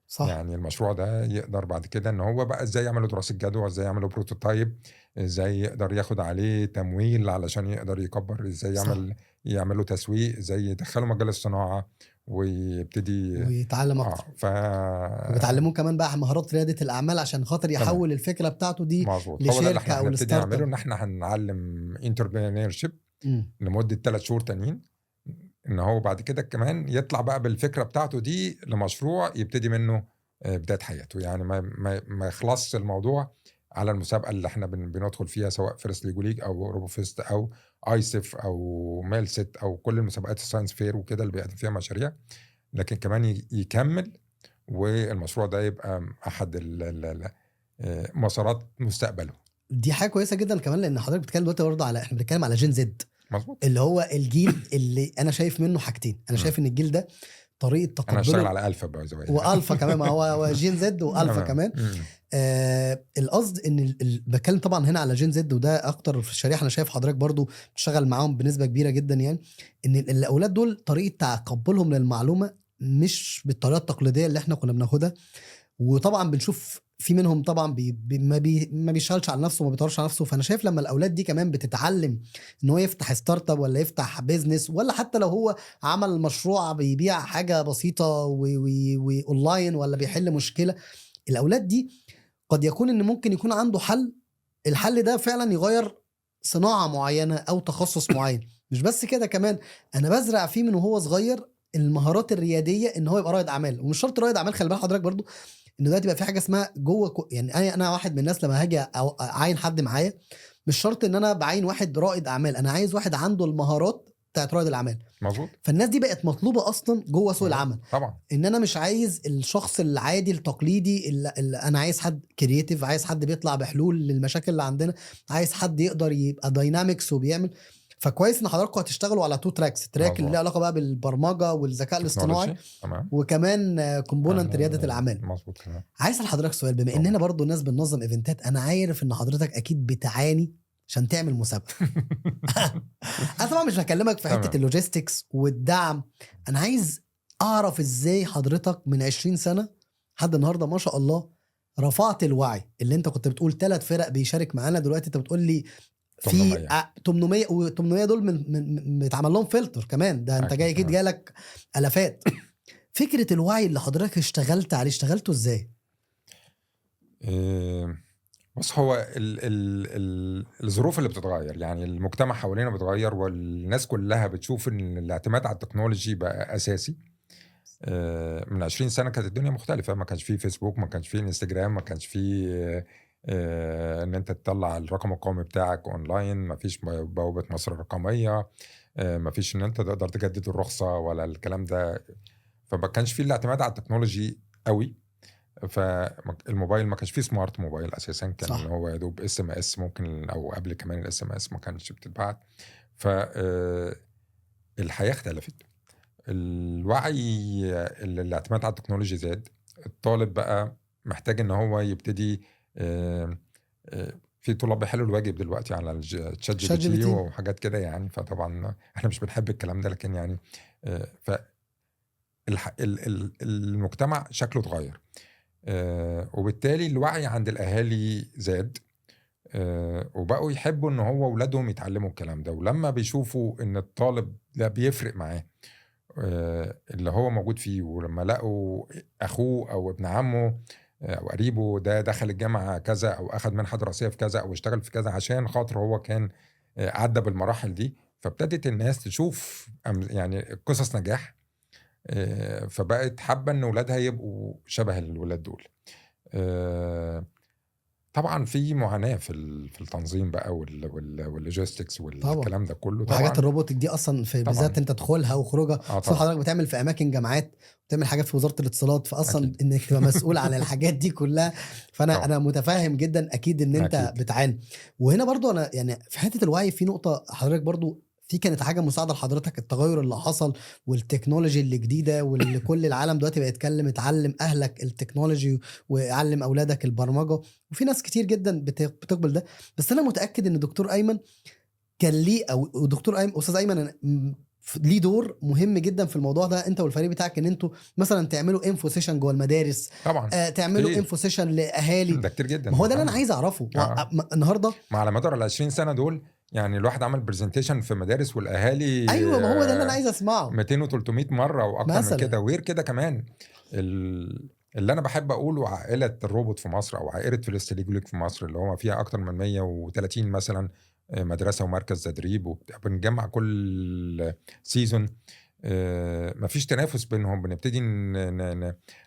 صح. يعني المشروع ده يقدر بعد كده ان هو بقى ازاي يعملوا دراسة جدوى، ازاي يعملوا بروتوتايب، ازاي يقدر ياخد عليه تمويل علشان يقدر يكبر، ازاي صح. يعملوا تسويق، ازاي يدخلوا مجال الصناعة ويبتدي ويتعلم اكتر. وبتعلموه كمان بقى مهارات ريادة الاعمال عشان خاطر يحول الفكرة بتاعته دي مظبوط. هو ده اللي لشركة احنا او هنبتدي لستارت نعمله، اب. ان احنا هنعلم انتربرينورشيب لمدة 3 شهور تانيين، ان هو بعد كده كمان يطلع بقى بالفكرة بتاعته دي لمشروع يبتدي منه بداية حياته. يعني ما يخلصش الموضوع على المسابقة اللي احنا بندخل فيها، سواء فيرست ليجو ليج او روبوفيست او ايسف او ميلست او كل المسابقات الساينس فير وكده اللي بيقدم فيها مشاريع، لكن كمان يكمل والمشروع ده يبقى احد مسارات مستقبله. دي حاجة كويسة جدا كمان، لان حضرتك بتتكلم دلوقتي برضه على، احنا بنتكلم على جين زد، مظبوط، اللي هو الجيل اللي انا شايف منه حاجتين. انا شايف ان الجيل ده طريقه انا اشتغل تقبله، على الفا باي ذا واي، والفا كمان، ما هو جين زد والفا كمان. القصد ان بتكلم طبعا هنا على جين زد، وده اكتر في الشريحه. انا شايف حضرتك برضو بتشتغل معاهم بنسبه كبيره جدا، يعني ان الاولاد دول طريقه تقبلهم للمعلومه مش بالطريقه التقليديه اللي احنا كنا بناخدها. وطبعا بنشوف في منهم طبعا ما بيشتغلش على نفسه وما بيطورش على نفسه. فانا شايف لما الاولاد دي كمان بتتعلم ان هو يفتح ستارت اب ولا يفتح بيزنس، ولا حتى لو هو عمل مشروع بيبيع حاجه بسيطه واونلاين، ولا بيحل مشكله، الاولاد دي قد يكون ان ممكن يكون عنده حل. الحل ده فعلا يغير صناعه معينه او تخصص معين. مش بس كده، كمان انا بزرع فيه من وهو صغير المهارات الرياديه، ان هو يبقى رائد اعمال. ومش شرط رائد اعمال، خلي بالك حضرتك برضو ان دلوقتي بقى في حاجه اسمها جوه يعني انا واحد من الناس لما هاجي اعين حد معايا، مش شرط ان انا بعين واحد رائد اعمال، انا عايز واحد عنده المهارات بتاعت رائد الاعمال. مظبوط. فالناس دي بقت مطلوبه اصلا جوه سوق العمل. طبعا. ان انا مش عايز الشخص العادي التقليدي، اللي انا عايز حد كرييتيف، عايز حد بيطلع بحلول للمشاكل اللي عندنا، عايز حد يقدر يبقى داينامكس وبيعمل. فكويس ان حضراتكم هتشتغلوا على 2 تراكس، تراك اللي مظبوط. ليه علاقه بقى بالبرمجه والذكاء الاصطناعي، تكنولوجي تمام. وكمان كومبوننت رياده الاعمال. مظبوط كده. عايز اسال حضرتك سؤال، بما طبعا. اننا برضو ناس بننظم ايفنتات، انا عارف ان حضرتك اكيد بتعاني عشان تعمل مسابقه. انا طبعا مش بكلمك في حته تمام. اللوجيستكس والدعم، انا عايز اعرف ازاي حضرتك من 20 سنه لحد النهارده ما شاء الله رفعت الوعي اللي انت كنت بتقول 3 فرق بيشارك معانا، دلوقتي انت بتقول لي في 800 و800 دول من اتعمل لهم فلتر كمان، ده انت جاي اكيد جالك الافات. فكره الوعي اللي حضرتك اشتغلت عليه اشتغلته ازاي؟ بص، هو الظروف اللي بتتغير، يعني المجتمع حوالينا بيتغير والناس كلها بتشوف ان الاعتماد على التكنولوجي بقى اساسي. من 20 سنة كانت الدنيا مختلفة، ما كانش فيه فيسبوك، ما كانش فيه انستجرام، ما كانش فيه ان انت تطلع الرقم القومي بتاعك اونلاين، ما فيش بوابة مصر الرقمية، ما فيش ان انت تقدر تجدد الرخصة ولا الكلام ده. فما كانش فيه الاعتماد على التكنولوجي قوي. فالموبايل ما كانش فيه سمارت موبايل اساسا، كان صح. هو يا دوب اس ام اس ممكن، او قبل كمان الاس ام اس ما كانش بتتبعت. ف الحياه اختلفت، الوعي، الاعتماد على التكنولوجيا زاد، الطالب بقى محتاج ان هو يبتدي. في طلاب بيحلوا الواجب دلوقتي على الشات جي بي تي وحاجات كده يعني، فطبعا احنا مش بنحب الكلام ده، لكن يعني ف المجتمع شكله اتغير، وبالتالي الوعي عند الاهالي زاد، وبقوا يحبوا ان هو اولادهم يتعلموا الكلام ده. ولما بيشوفوا ان الطالب ده بيفرق معاه اللي هو موجود فيه، ولما لقوا اخوه او ابن عمه او قريبه ده دخل الجامعه كذا، او اخذ منحه دراسيه في كذا، او اشتغل في كذا عشان خاطر هو كان عدى بالمراحل دي، فابتدت الناس تشوف يعني قصص نجاح، فبقت حابه ان اولادها يبقوا شبه الولاد دول. طبعا في معاناه في التنظيم بقى واللوجيستكس والكلام ده كله طبعا، وحاجات الروبوتك دي اصلا في بالذات انت تدخلها وخروجها. حضرتك بتعمل في اماكن جامعات، بتعمل حاجات في وزاره الاتصالات، فاصلا أكيد. انك تبقى مسؤول عن الحاجات دي كلها، فانا انا متفاهم جدا اكيد ان انت أكيد. بتعاني. وهنا برضو انا يعني في حته الوعي في نقطه حضرتك برضو في كانت حاجه مساعده لحضرتك، التغير اللي حصل والتكنولوجي اللي جديده، واللي كل العالم دلوقتي بقى يتكلم اتعلم اهلك التكنولوجي وعلم اولادك البرمجه، وفي ناس كتير جدا بتقبل ده. بس انا متاكد ان دكتور ايمن كان ليه، او دكتور ايمن استاذ ايمن ليه دور مهم جدا في الموضوع ده، انت والفريق بتاعك، ان انتوا مثلا تعملوا انفو سيشن جوه المدارس طبعا، تعملوا انفو سيشن لاهالي. ده كتير جدا. ما هو ده اللي انا عايز اعرفه. النهارده ما على مدار ال 20 سنه دول، يعني الواحد عمل برزنتيشن في مدارس والاهالي، ايوه، ما هو ده اللي انا عايز اسمعه 200 و300 مره واكتر من كده. وغير كده كمان اللي انا بحب اقوله، عائله الروبوت في مصر او عائله فلسطيليجوليك في مصر، اللي هو فيها اكتر من 130 مثلا مدرسه ومركز تدريب، وبنجمع كل سيزون، مفيش تنافس بينهم، بنبتدي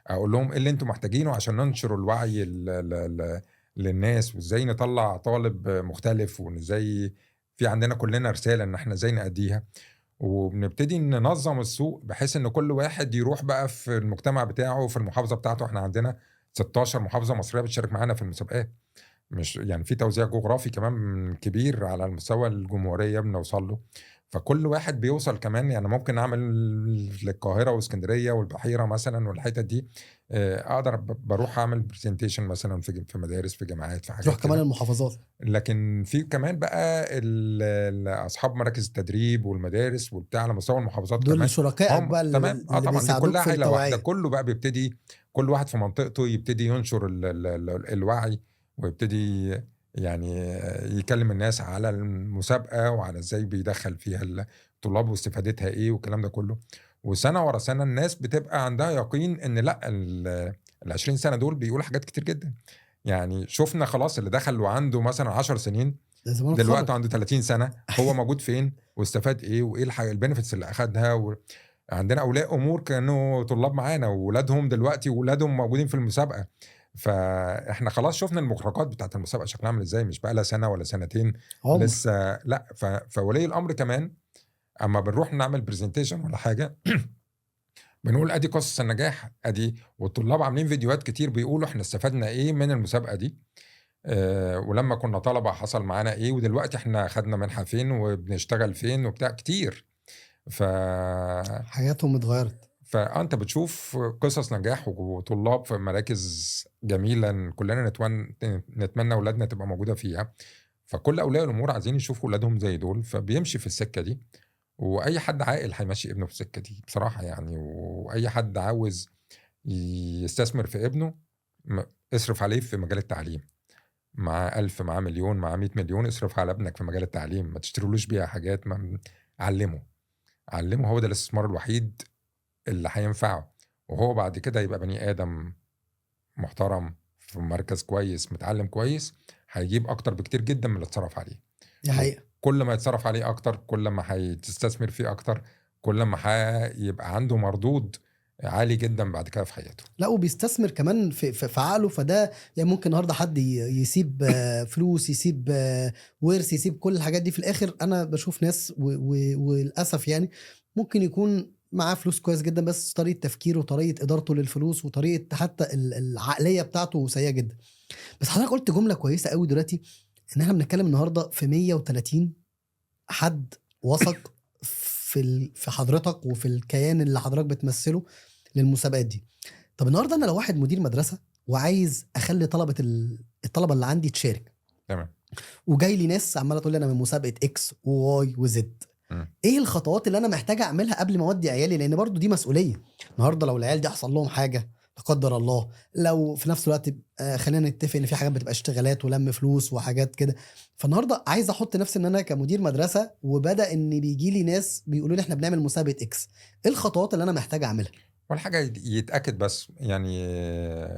اقول لهم ايه اللي انتم محتاجينه عشان ننشر الوعي للناس، وازاي نطلع طالب مختلف، وازاي في عندنا كلنا رساله ان احنا ازاي نأديها. وبنبتدي ننظم السوق بحيث ان كل واحد يروح بقى في المجتمع بتاعه، في المحافظه بتاعته. احنا عندنا 16 محافظه مصريه بتشارك معانا في المسابقات، مش يعني في توزيع جغرافي كمان كبير على المستوى الجمهوريه بنوصل له. فكل واحد بيوصل كمان، يعني ممكن نعمل للقاهره واسكندريه والبحيره مثلا والحتت دي، اقدر بروح اعمل برزنتيشن مثلا في مدارس، في جامعات، في حاجات تروح كمان المحافظات. لكن في كمان بقى اصحاب مراكز التدريب والمدارس والبتاع على مستوى المحافظات، دول كمان شركائك بقى اللي طبعا دي كلها عيله واحده، كله بقى بيبتدي كل واحد في منطقته يبتدي ينشر الوعي، ويبتدي يعني يكلم الناس على المسابقه وعلى ازاي بيدخل فيها الطلاب واستفادتها ايه والكلام ده كله. وسنه ورا سنه الناس بتبقى عندها يقين ان لا، ال 20 سنه دول بيقولوا حاجات كتير جدا. يعني شفنا خلاص اللي دخل وعنده مثلا 10 سنين دلوقتي عنده 30 سنه، هو موجود فين واستفاد ايه وايه البنفيتس اللي اخدها. عندنا اولياء امور كانوا طلاب معانا واولادهم دلوقتي واولادهم موجودين في المسابقه، فاحنا خلاص شفنا المخرجات بتاعت المسابقه شكلها عامل ازاي، مش بقى لها سنه ولا سنتين لسه، لا. فولي الامر كمان اما بنروح نعمل برزنتيشن ولا حاجه بنقول ادي قصص النجاح ادي، والطلاب عاملين فيديوهات كتير بيقولوا احنا استفدنا ايه من المسابقه دي. ولما كنا طلبة حصل معانا ايه، ودلوقتي احنا خدنا منحة فين وبنشتغل فين وبتاع كتير. ف حياتهم اتغيرت. فانت بتشوف قصص نجاح وطلاب في مراكز جميلة كلنا نتمنى اولادنا تبقى موجودة فيها. فكل اولياء الامور عايزين يشوفوا اولادهم زي دول، فبيمشي في السكة دي. واي حد عاقل هيمشي ابنه في السكة دي بصراحة يعني. واي حد عاوز يستثمر في ابنه، اصرف عليه في مجال التعليم. معاه 1000، معاه مليون، معاه 100 مليون، اصرف على ابنك في مجال التعليم. ما تشترولوش بيها حاجات، علمه. هو ده الاستثمار الوحيد اللي هينفعه. وهو بعد كده يبقى بني آدم محترم في مركز كويس، متعلم كويس، هيجيب أكتر بكتير جدا من اللي اتصرف عليه. دي حقيقة. كل ما يتصرف عليه أكتر، كل ما هتستثمر فيه أكتر، كل ما هيبقى عنده مردود عالي جدا بعد كده في حياته. لا، وبيستثمر كمان في عقله. فده يعني ممكن النهارده حد يسيب فلوس، يسيب ورث، يسيب كل الحاجات دي. في الاخر انا بشوف ناس وللاسف يعني ممكن يكون معاه فلوس كويس جدا، بس طريقه تفكيره وطريقه ادارته للفلوس وطريقه حتى العقليه بتاعته سيئه جدا. بس حضرتك قلت جمله كويسه قوي دلوقتي، ان احنا بنتكلم النهارده في 130 حد وثق في حضرتك وفي الكيان اللي حضرتك بتمثله للمسابقات دي. طب النهارده انا لو واحد مدير مدرسه وعايز اخلي الطلبه اللي عندي تشارك، تمام. وجاي لي ناس عماله تقول لي انا من مسابقه اكس وواي وزد، ايه الخطوات اللي انا محتاج اعملها قبل ما اودي عيالي؟ لان برضو دي مسؤوليه. النهارده لو العيال دي حصل لهم حاجه لا قدر الله، لو في نفس الوقت خلينا نتفق ان في حاجات بتبقى اشتغالات ولم فلوس وحاجات كده. فالنهارده عايز احط نفسي ان انا كمدير مدرسه، وبدا ان بيجي لي ناس بيقولوا لي احنا بنعمل مسابقه اكس، ايه الخطوات اللي انا محتاج اعملها؟ اول حاجه يتاكد بس يعني،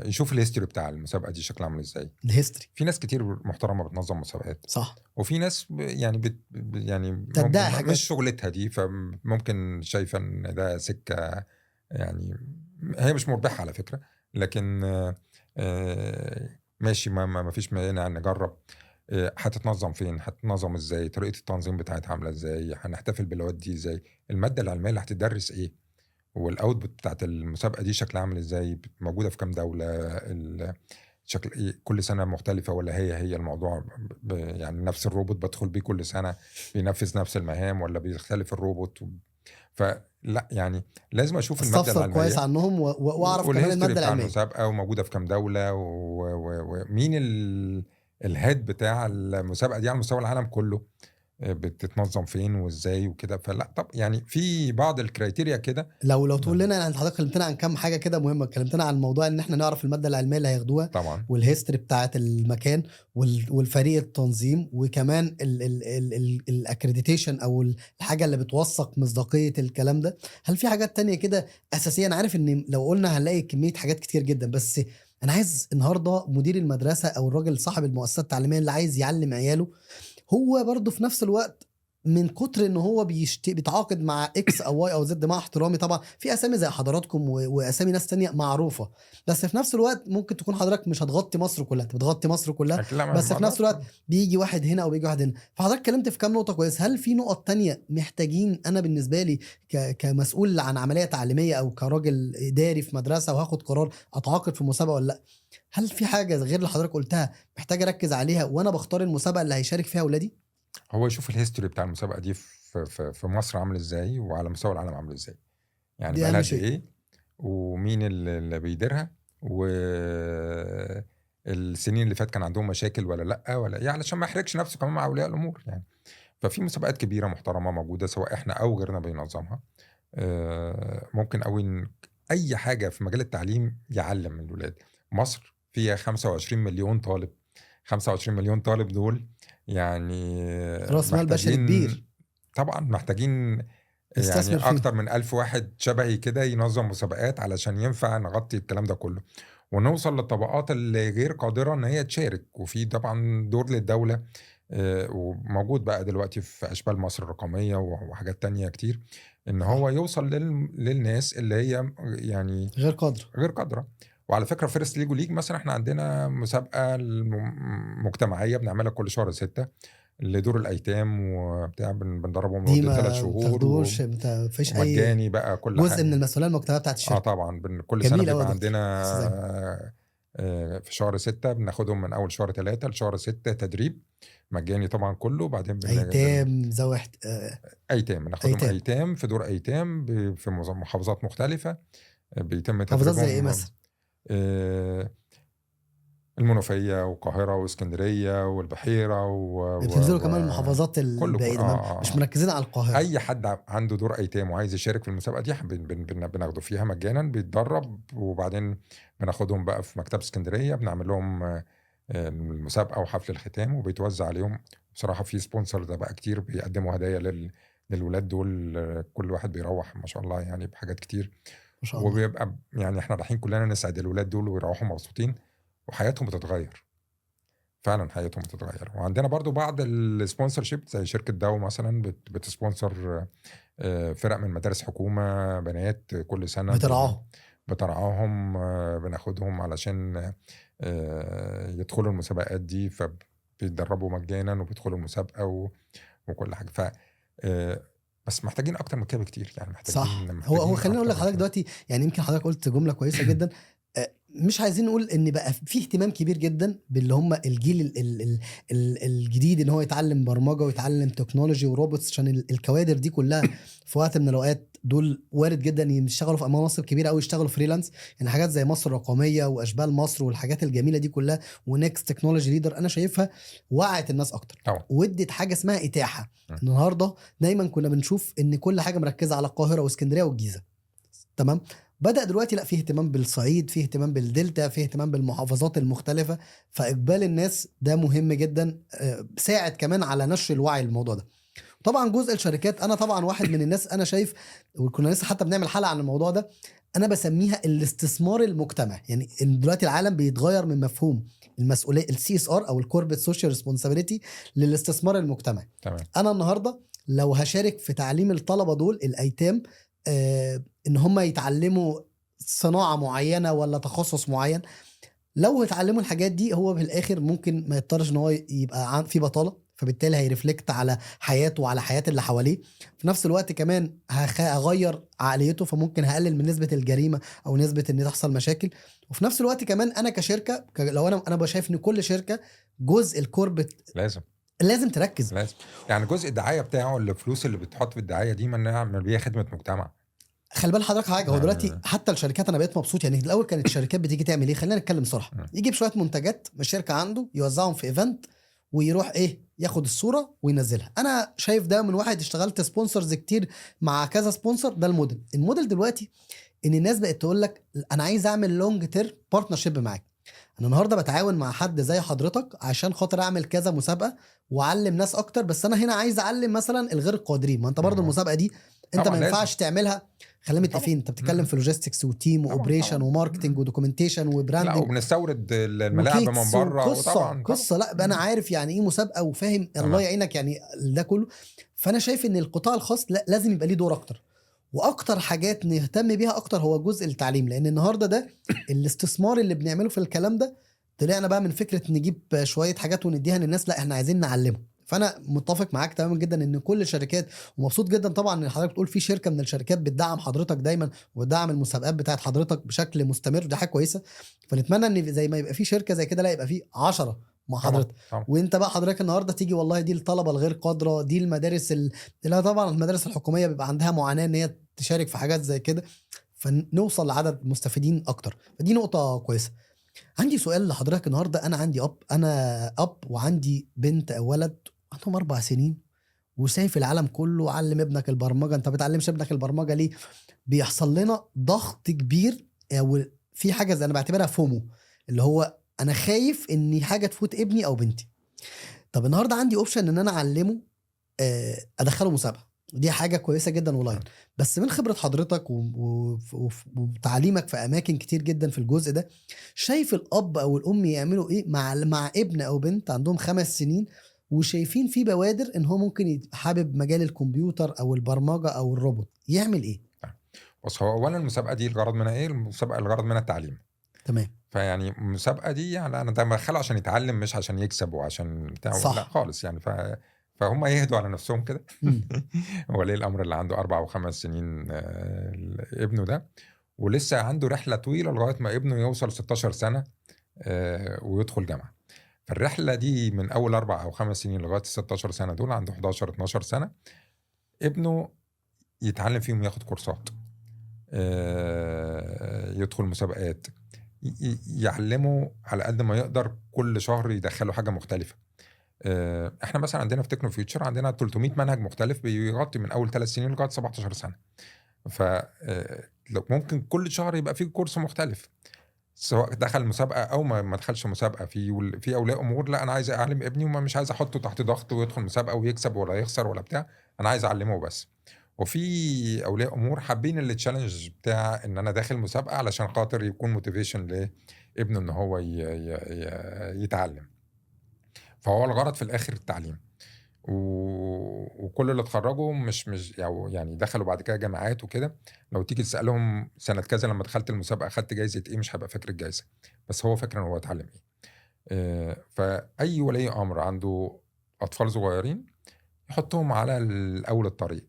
يشوف الهيستوري بتاع المسابقه دي شكلها عامل ازاي. الهيستوري. في ناس كتير محترمه بتنظم مسابقات، صح. وفي ناس يعني يعني تدعي حاجات. مش شغلتها دي، فممكن شايفه ان ده سكه يعني هي مش مربحه على فكره. لكن ماشي، ما فيش مانع نجرب. هتتنظم فين، هتتنظم ازاي، طريقه التنظيم بتاعتها عامله ازاي، هنحتفل بالواد دي ازاي، الماده العلميه اللي هتدرس ايه، والاوتبوت بتاعت المسابقه دي شكلها عامل ازاي، موجوده في كام دوله، شكل ايه، كل سنه مختلفه ولا هي الموضوع يعني نفس الروبوت بدخل بيه كل سنه بينفذ نفس المهام، ولا بيختلف الروبوت فلا يعني لازم اشوف الماده استفسر كويس العلميه عنهم واعرف كمان والهيستوري الماده بتاع العلميه. المسابقه، وموجوده في كام دوله، ومين الهيد بتاع المسابقه دي على مستوى العالم كله، بتتنظم فين وازاي وكده. فلا طب يعني في بعض الكرايتيريا كده. لو تقول لنا يعني، حضرتك كلمتنا عن كام حاجه كده مهمه. كلمتنا عن موضوع ان احنا نعرف الماده العلميه اللي هياخدوها طبعا والهيستوري بتاعه المكان والفريق التنظيم، وكمان الاكريديتيشن او الحاجه اللي بتوثق مصداقيه الكلام ده. هل في حاجات تانية كده اساسيه؟ انا عارف ان لو قلنا هنلاقي كميه حاجات كتير جدا، بس انا عايز النهارده مدير المدرسه او الراجل صاحب المؤسسه التعليميه اللي عايز يعلم عياله، هو برضه في نفس الوقت من كتر ان هو بيتعاقد مع اكس او واي او زد، مع احترامي طبعا في اسامي زي حضراتكم واسامي ناس تانية معروفة، بس في نفس الوقت ممكن تكون حضرتك مش هتغطي مصر كلها، انت بتغطي مصر كلها، بس في نفس الوقت بيجي واحد هنا او بيجي واحد هنا. فحضرتك اتكلمت في كام نقطة كويس. هل في نقط تانية محتاجين انا بالنسبة لي كمسؤول عن عملية تعليمية او كراجل اداري في مدرسة وهاخد قرار اتعاقد في مسابقة ولا لا، هل في حاجة غير اللي حضرتك قلتها محتاج اركز عليها وانا بختار المسابقة اللي هيشارك فيها اولادي؟ هو يشوف الهيستوري بتاع المسابقه دي في مصر عامل ازاي، وعلى مستوى العالم عامل ازاي، يعني دي بقى اهم قد شيء. ايه، ومين اللي بيديرها، والسنين اللي فات كان عندهم مشاكل ولا لا، ولا يعني علشان ما يحرجش نفسه كمان مع اولياء الامور يعني. ففي مسابقات كبيره محترمه موجوده سواء احنا او غيرنا بينظمها. ممكن قوي اي حاجه في مجال التعليم يعلم من الولاد. مصر فيها 25 مليون طالب، 25 مليون طالب دول يعني راس مال بشري كبير، طبعا محتاجين يعني نستثمر فيه. اكتر من 1000 واحد شبهي كده ينظم مسابقات علشان ينفع نغطي الكلام ده كله، ونوصل للطبقات اللي غير قادرة ان هي تشارك. وفي طبعا دور للدولة، وموجود بقى دلوقتي في اشبال مصر الرقمية وحاجات تانية كتير، ان هو يوصل للناس اللي هي يعني غير قادرة. وعلى فكرة فيرست ليج وليج مثلا احنا عندنا مسابقة مجتمعية بنعملها كل شهر 6 لدور الايتام وبتاع، بندربهم دي لمده 3 ما شهور بتاخدوش، ما فيش اي ومجاني بقى كل جزء حاجه. من المسؤوليه المجتمعيه بتاعت الشركه. طبعا كل سنه جميل قوي بيبقى يا دكتور. عندنا في شهر 6 بناخدهم من اول شهر 3 لشهر 6 تدريب مجاني طبعا كله. بعدين ايتام ذوي ايتام بناخدهم ايتام ايتام في دور ايتام في محافظات مختلفه بيتم محافظات زي ايه تدريبهم. مثلا؟ آه، المنوفيه والقاهره واسكندريه والبحيره بتنزلوا كمان المحافظات كله البعيده، مش مركزين على القاهره؟ اي حد عنده دور ايتام وعايز يشارك في المسابقه دي بناخده فيها مجانا، بيتدرب. وبعدين بناخدهم بقى في مكتبه اسكندريه، بنعمل لهم المسابقه وحفل الختام وبيتوزع عليهم. بصراحه في سبونسر ده بقى كتير بيقدموا هدايا للولاد دول، كل واحد بيروح ما شاء الله يعني بحاجات كتير. ما شاء الله. وبيبقى يعني احنا رايحين كلنا نسعد الولاد دول ويروحوا مبسوطين وحياتهم بتتغير، فعلا حياتهم بتتغير. وعندنا برضو بعض السبونسر شيب زي شركة داو مثلا بتسبونسر فرق من مدارس حكومة بنات كل سنة بترعاهم، بناخدهم علشان يدخلوا المسابقات دي، فبيتدربوا مجانا وبيدخلوا المسابقة وكل حاجة. ف بس محتاجين اكتر من كده بكتير، يعني محتاجين صح. هو خليني اقول لك حضرتك دلوقتي، يعني يمكن حضرتك قلت جمله كويسه جدا. مش عايزين نقول ان بقى في اهتمام كبير جدا باللي هم الجيل الجديد ان هو يتعلم برمجه ويتعلم تكنولوجي وروبوتس، عشان الكوادر دي كلها في وقت من الاوقات دول وارد جدا يشتغلوا في مناصب كبيره او يشتغلوا فريلانس. يعني حاجات زي مصر الرقميه واشبال مصر والحاجات الجميله دي كلها ونكست تكنولوجي ليدر، انا شايفها وعت الناس اكتر وادت حاجه اسمها اتاحه. النهارده دايما كنا بنشوف ان كل حاجه مركزه على القاهره واسكندريه والجيزه، تمام. بدأ دلوقتي لا، فيه اهتمام بالصعيد، فيه اهتمام بالدلتا، فيه اهتمام بالمحافظات المختلفة. فإقبال الناس ده مهم جدا، ساعد كمان على نشر الوعي الموضوع ده. طبعا جزء الشركات، انا طبعا واحد من الناس، انا شايف وكنا لسه حتى بنعمل حلقة عن الموضوع ده، انا بسميها الاستثمار المجتمعي. يعني دلوقتي العالم بيتغير من مفهوم المسؤوليه CSR او الكوربريت سوشيال ريسبونسابيلتي للاستثمار المجتمعي. تمام. انا النهارده لو هشارك في تعليم الطلبه دول الايتام ان هم يتعلموا صناعه معينه ولا تخصص معين، لو اتعلموا الحاجات دي هو في الاخر ممكن ما يضطرش ان هو يبقى في بطاله، فبالتالي هيرفلكت على حياته وعلى حياه اللي حواليه. في نفس الوقت كمان هغير عقليته، فممكن هقلل من نسبه الجريمه او نسبه ان تحصل مشاكل. وفي نفس الوقت كمان انا كشركه، لو انا شايف ان كل شركه جزء الكوربت لازم تركز. لازم يعني جزء الدعايه بتاعه، الفلوس اللي بتحط في الدعايه دي ما نعمل بيها خدمه مجتمع. خلي بال حضرتك حاجه، هو دلوقتي حتى الشركات انا بقيت مبسوط. يعني الاول كانت الشركات بتيجي تعمل ايه؟ خلينا نتكلم صراحه، يجيب شويه منتجات من الشركه عنده يوزعهم في ايفنت ويروح ياخد الصوره وينزلها. انا شايف ده من واحد اشتغلت سبونسرز كتير مع كذا سبونسر، ده الموديل دلوقتي ان الناس بقت تقول لك انا عايز اعمل لونج تيرم بارتنرشيب معاك. انا النهارده بتعاون مع حد زي حضرتك عشان خاطر اعمل كذا مسابقه واعلم ناس اكتر، بس انا هنا عايز اعلم مثلا الغير القادرين. ما انت برضو المسابقه دي انت ما ينفعش تعملها. خلينا متفقين، انت بتتكلم في لوجيستكس وتيم واوبريشن وماركتنج ودوكيومنتيشن وبراندنج، لا وبنستورد الملاعب من بره، وطبعا قصه لا انا عارف يعني ايه مسابقه وفاهم. الله يعينك يعني ده كله. فانا شايف ان القطاع الخاص لا لازم يبقى ليه دور اكتر، واكتر حاجات نهتم بيها اكتر هو جزء التعليم. لان النهارده ده الاستثمار اللي بنعمله في الكلام ده، طلعنا بقى من فكره نجيب شويه حاجات ونديها للناس، لا احنا عايزين نعلمهم. فانا متفق معاك تماما جدا ان كل الشركات، ومبسوط جدا طبعا ان حضرتك بتقول في شركه من الشركات بتدعم حضرتك دايما وبتدعم المسابقات بتاعت حضرتك بشكل مستمر، دي حاجه كويسه. فنتمنى ان زي ما يبقى في شركه زي كده لا يبقى في 10 مع حضرتك. وانت بقى حضرتك النهارده تيجي والله دي الطلبه الغير قادره، دي المدارس اللي طبعا المدارس الحكوميه بيبقى عندها معاناه ان هي تشارك في حاجات زي كده، فنوصل لعدد مستفيدين اكتر. فدي نقطه كويسه. عندي سؤال لحضرتك النهارده. انا اب وعندي بنت او ولد عندهم 4 سنين، وشايف العالم كله علم ابنك البرمجه. انت بتعلمش ابنك البرمجه ليه؟ بيحصل لنا ضغط كبير، او في حاجه زي انا بعتبرها فومو، اللي هو انا خايف ان حاجه تفوت ابني او بنتي. طب النهارده عندي اوبشن ان انا اعلمه، ادخله مسابقه، ودي حاجه كويسه جدا ولاين. بس من خبره حضرتك وتعليمك في اماكن كتير جدا في الجزء ده، شايف الاب او الام يعملوا ايه مع ابن او بنت عندهم 5 سنين وشايفين في بوادر ان هو ممكن يبقى حابب مجال الكمبيوتر او البرمجه او الروبوت، يعمل ايه؟ بص، هو اولا المسابقه دي الغرض منها ايه؟ المسابقه الغرض منها التعليم. تمام. فيعني المسابقه دي يعني انا بدخله عشان يتعلم مش عشان يكسب وعشان بتاع، لا خالص يعني. فهم يهدوا على نفسهم كده. ولي الامر اللي عنده 4 و5 سنين ابنه ده، ولسه عنده رحله طويله لغايه ما ابنه يوصل 16 سنه ويدخل جامعه. فالرحله دي من اول 4 أو 5 سنين لغايه 16 سنه، دول عنده 11 12 سنه، ابنه يتعلم فيهم، ياخد كورسات، يدخل مسابقات، يعلمه على قد ما يقدر، كل شهر يدخله حاجه مختلفه. احنا مثلا عندنا في تكنو فيوتشر عندنا 300 منهج مختلف بيغطي من اول 3 سنين لغايه 17 سنه. ف لو ممكن كل شهر يبقى فيه كورس مختلف، سواء دخل مسابقه او ما دخلش مسابقه. في اولياء امور لا، انا عايز اعلم ابني وما مش عايز احطه تحت ضغط ويدخل مسابقه ويكسب ولا يخسر ولا بتاع، انا عايز اعلمه بس. وفي اولياء امور حابين التشالنج بتاع ان انا داخل مسابقه علشان خاطر يكون موتيفيشن لابنه ان هو يتعلم. فهو الغرض في الاخر التعليم. وكل اللي اتخرجوا مش يعني دخلوا بعد كده جامعات وكده، لو تيجي تسالهم سنه كذا لما دخلت المسابقه خدت جايزه ايه، مش هيبقى فاكر الجايزه، بس هو فاكر ان هو اتعلم ايه. فاي ولي امر عنده اطفال صغيرين يحطهم على اول الطريق،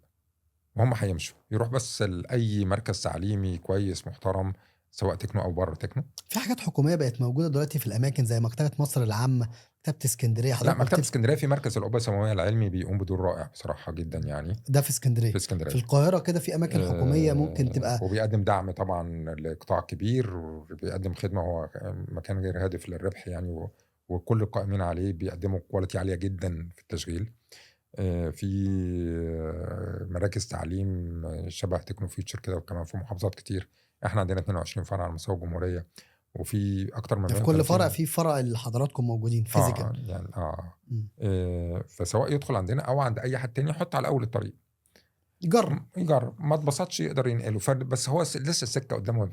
وهم هيمشوا، يروح بس لاي مركز تعليمي كويس محترم، سواء تكنو او بره تكنو. في حاجات حكوميه بقت موجوده دلوقتي في الاماكن زي مكتبه مصر العامه، مكتبه اسكندريه، لا، حضرتك مكتبه قلت اسكندريه في مركز القبه السماويه العلمي بيقوم بدور رائع بصراحه جدا يعني. ده في في اسكندريه. اسكندريه في القاهره كده في اماكن حكوميه ممكن تبقى وبيقدم دعم طبعا لقطاع كبير، وبيقدم خدمه، هو مكان غير هادف للربح يعني، وكل القائمين عليه بيقدموا كواليتي عاليه جدا في التشغيل. في مراكز تعليم شبه تكنو فيوتشر كده، وكمان في محافظات كتير. احنا عندنا 22 فرع على مستوى الجمهوريه، وفي اكتر من ده في كل فرع 130. في فرع اللي حضراتكم موجودين فيزيكال. يعني فسواء يدخل عندنا او عند اي حد تاني، يحط على اول الطريق، يجرب ما اتبسطش يقدر ينقله. بس هو لسه السكه قدامه.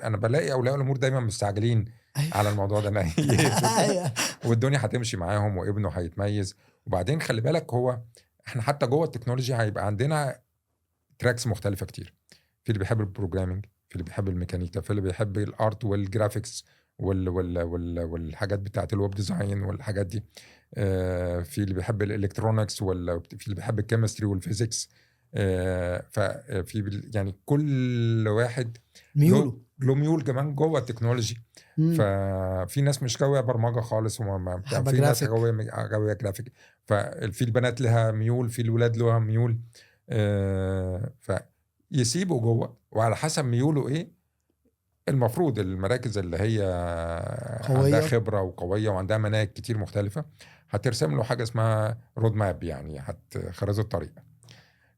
انا بلاقي اولياء الامور دايما مستعجلين على الموضوع ده والدنيا هتمشي معاهم وابنه هيتميز. وبعدين خلي بالك، احنا حتى جوه التكنولوجيا هيبقى عندنا تراكس مختلفه كتير، في اللي بيحب البروجرامينج، في اللي بيحب الميكانيكا، في اللي بيحب الارت والجرافيكس والحاجات بتاعت الويب ديزاين والحاجات دي، في اللي بيحب الالكترونكس، في اللي بيحب الكيمستري والفيزيكس. ففي يعني كل واحد له ميول كمان جوه التكنولوجي. ففي ناس مش قويه برمجه خالص، في ناس قويه جرافيك. ففي البنات لها ميول، في الولاد لها ميول. فيسيبوا جوه وعلى حسب ميوله ايه. المفروض المراكز اللي هي قوية، عندها خبره وقويه وعندها مناهج كتير مختلفه، هترسم له حاجه اسمها رود ماب، يعني خريطه الطريق.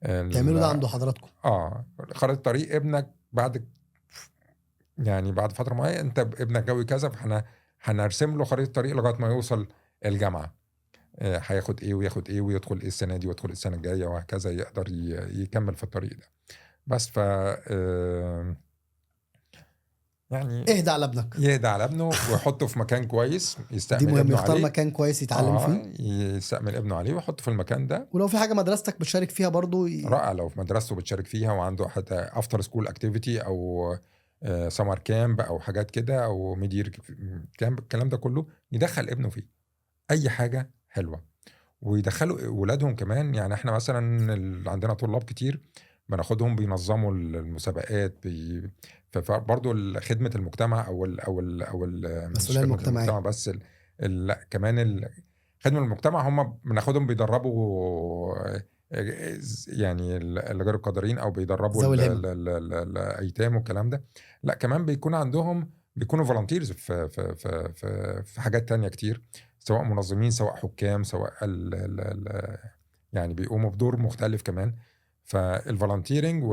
تعملوا ده عند حضراتكم؟ خريطه الطريق. ابنك بعد فتره معينه، انت ابنك جوي كذا، فاحنا هنرسم له خريطه الطريق لغايه ما يوصل الجامعه، هياخد ايه وياخد ايه ويدخل ايه السنه دي ويدخل السنه الجايه، وهكذا يقدر يكمل في الطريق ده. بس يعني اهدى على ابنك، يهدى على ابنه ويحطه في مكان كويس يستأمن ابنه عليه. يختار مكان كويس يتعلم فيه، يستأمن ابنه عليه ويحطه في المكان ده. ولو في حاجه مدرستك بتشارك فيها برضو رائع، لو في مدرسته بتشارك فيها وعنده حتى افتر سكول اكتيفيتي او سمر كامب او حاجات كده او ميدير كامب، الكلام ده كله يدخل ابنه فيه اي حاجه حلوه، ويدخلوا ولادهم كمان. يعني احنا مثلا عندنا طلاب كتير بناخدهم بينظموا المسابقات، فبرضه خدمه المجتمع او مسؤوليه المجتمع، بس كمان خدمه المجتمع. هم بناخدهم بيدربوا يعني الغير القادرين، او بيدربوا الايتام والكلام ده. لا، كمان بيكونوا فولنتيرز في حاجات تانية كتير، سواء منظمين، سواء حكام، سواء يعني بيقوموا بدور مختلف كمان. فالفولنتيرنج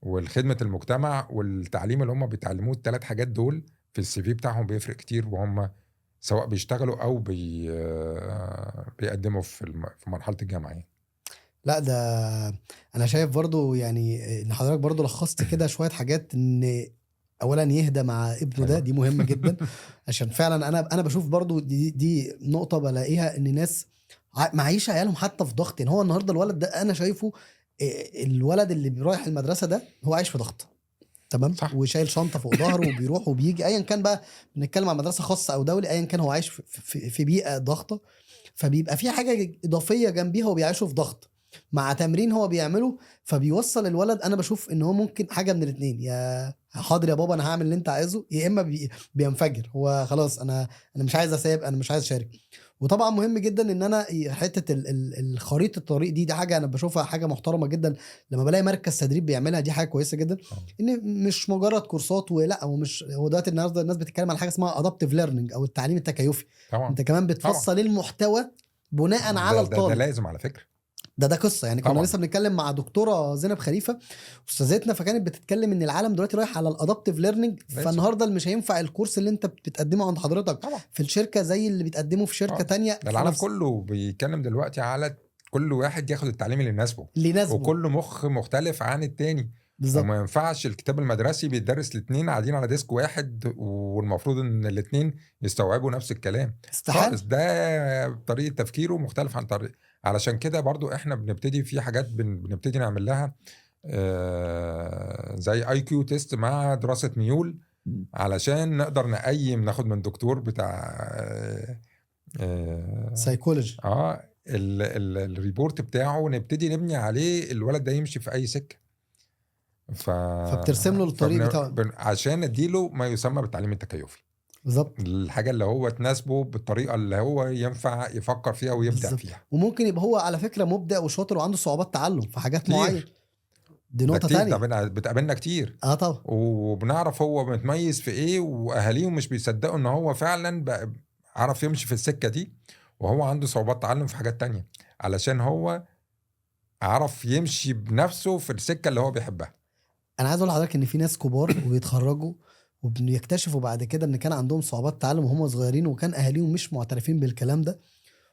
والخدمة المجتمع والتعليم اللي هم بيتعلموه، الثلاث حاجات دول في السي في بتاعهم بيفرق كتير، وهم سواء بيشتغلوا او بيقدموا في مرحلة الجامعة يعني. لا، ده انا شايف برضو يعني ان حضرتك برضو لخصت كده شوية حاجات، ان اولا يهدى مع ابنه ده، دي مهمة جدا. عشان فعلا انا بشوف برضو دي نقطة بلاقيها، ان ناس معيش عيالهم حتى في ضغط. يعني هو النهاردة الولد ده انا شايفه، الولد اللي بيروح المدرسة ده هو عايش في ضغط، تمام، صح. وشايل شنطة فوق ظهره وبيروح وبيجي، ايا كان بقى بنتكلم عن مدرسة خاصة او دولي، ايا كان هو عايش في بيئة ضغطة. فبيبقى في حاجة اضافية جنبيها وبيعيشه في ضغط مع تمرين هو بيعمله، فبيوصل الولد. انا بشوف ان هو ممكن حاجة من الاثنين، يا حاضر يا بابا انا هعمل اللي انت عايزه، يا اما بينفجر هو خلاص انا مش عايز اسيب، انا مش عايز اشارك. وطبعا مهم جدا ان انا حته الخريطه الطريق دي حاجه انا بشوفها حاجه محترمه جدا. لما بلاقي مركز تدريب بيعملها دي حاجه كويسه جدا، ان مش مجرد كورسات ولا هو مش هو دلوقتي النهارده الناس بتتكلم عن حاجه اسمها ادابتيف ليرنينج او التعليم التكيفي. طبعا انت كمان طبعا بتفصل المحتوى بناء على ده الطالب. لازم على فكره. ده قصه يعني. كنا طبعا لسه بنتكلم مع دكتوره زينب خليفه استاذتنا، فكانت بتتكلم ان العالم دلوقتي رايح على الادابتيف ليرنينج. لازم فالنهارده اللي مش هينفع الكورس اللي انت بتقدمه عند حضرتك طبعا في الشركه زي اللي بتقدمه في شركه تانية ده في العالم نفس كله بيتكلم دلوقتي على كل واحد ياخد التعليم اللي يناسبه، اللي يناسبه. وكل مخ مختلف عن التاني. بالظبط. وما ينفعش الكتاب المدرسي بيدرس الاتنين قاعدين على ديسك واحد والمفروض ان الاتنين يستوعبوا نفس الكلام استحاله. خالص. ده طريقة تفكيره مختلف عن طريقة. علشان كده برضو احنا بنبتدي في حاجات بنبتدي نعمل لها زي اي كيو تيست مع دراسة ميول، علشان نقدر ناخد من دكتور بتاع سايكولوجي. الريبورت بتاعه، نبتدي نبني عليه الولد ده يمشي في اي سكه. فبترسم له الطريق بتاعه عشان نديله ما يسمى بالتعليم التكيفي. بالظبط. الحاجه اللي هو تناسبه بالطريقه اللي هو ينفع يفكر فيها ويبدع بالظبط. فيها. وممكن يبقى هو على فكره مبدع وشاطر وعنده صعوبات تعلم في حاجات معينه، دي ده نقطه كتير، تانية. ده بتقابلنا كتير. طبعا. وبنعرف هو متميز في ايه، واهاليه مش بيصدقوا ان هو فعلا بقى عرف يمشي في السكه دي، وهو عنده صعوبات تعلم في حاجات تانية، علشان هو عرف يمشي بنفسه في السكه اللي هو بيحبها. انا عايز اقول لحضرتك ان في ناس كبار وبيتخرجوا وبيكتشفوا بعد كده ان كان عندهم صعوبات تعلم وهم صغيرين، وكان اهاليهم مش معترفين بالكلام ده.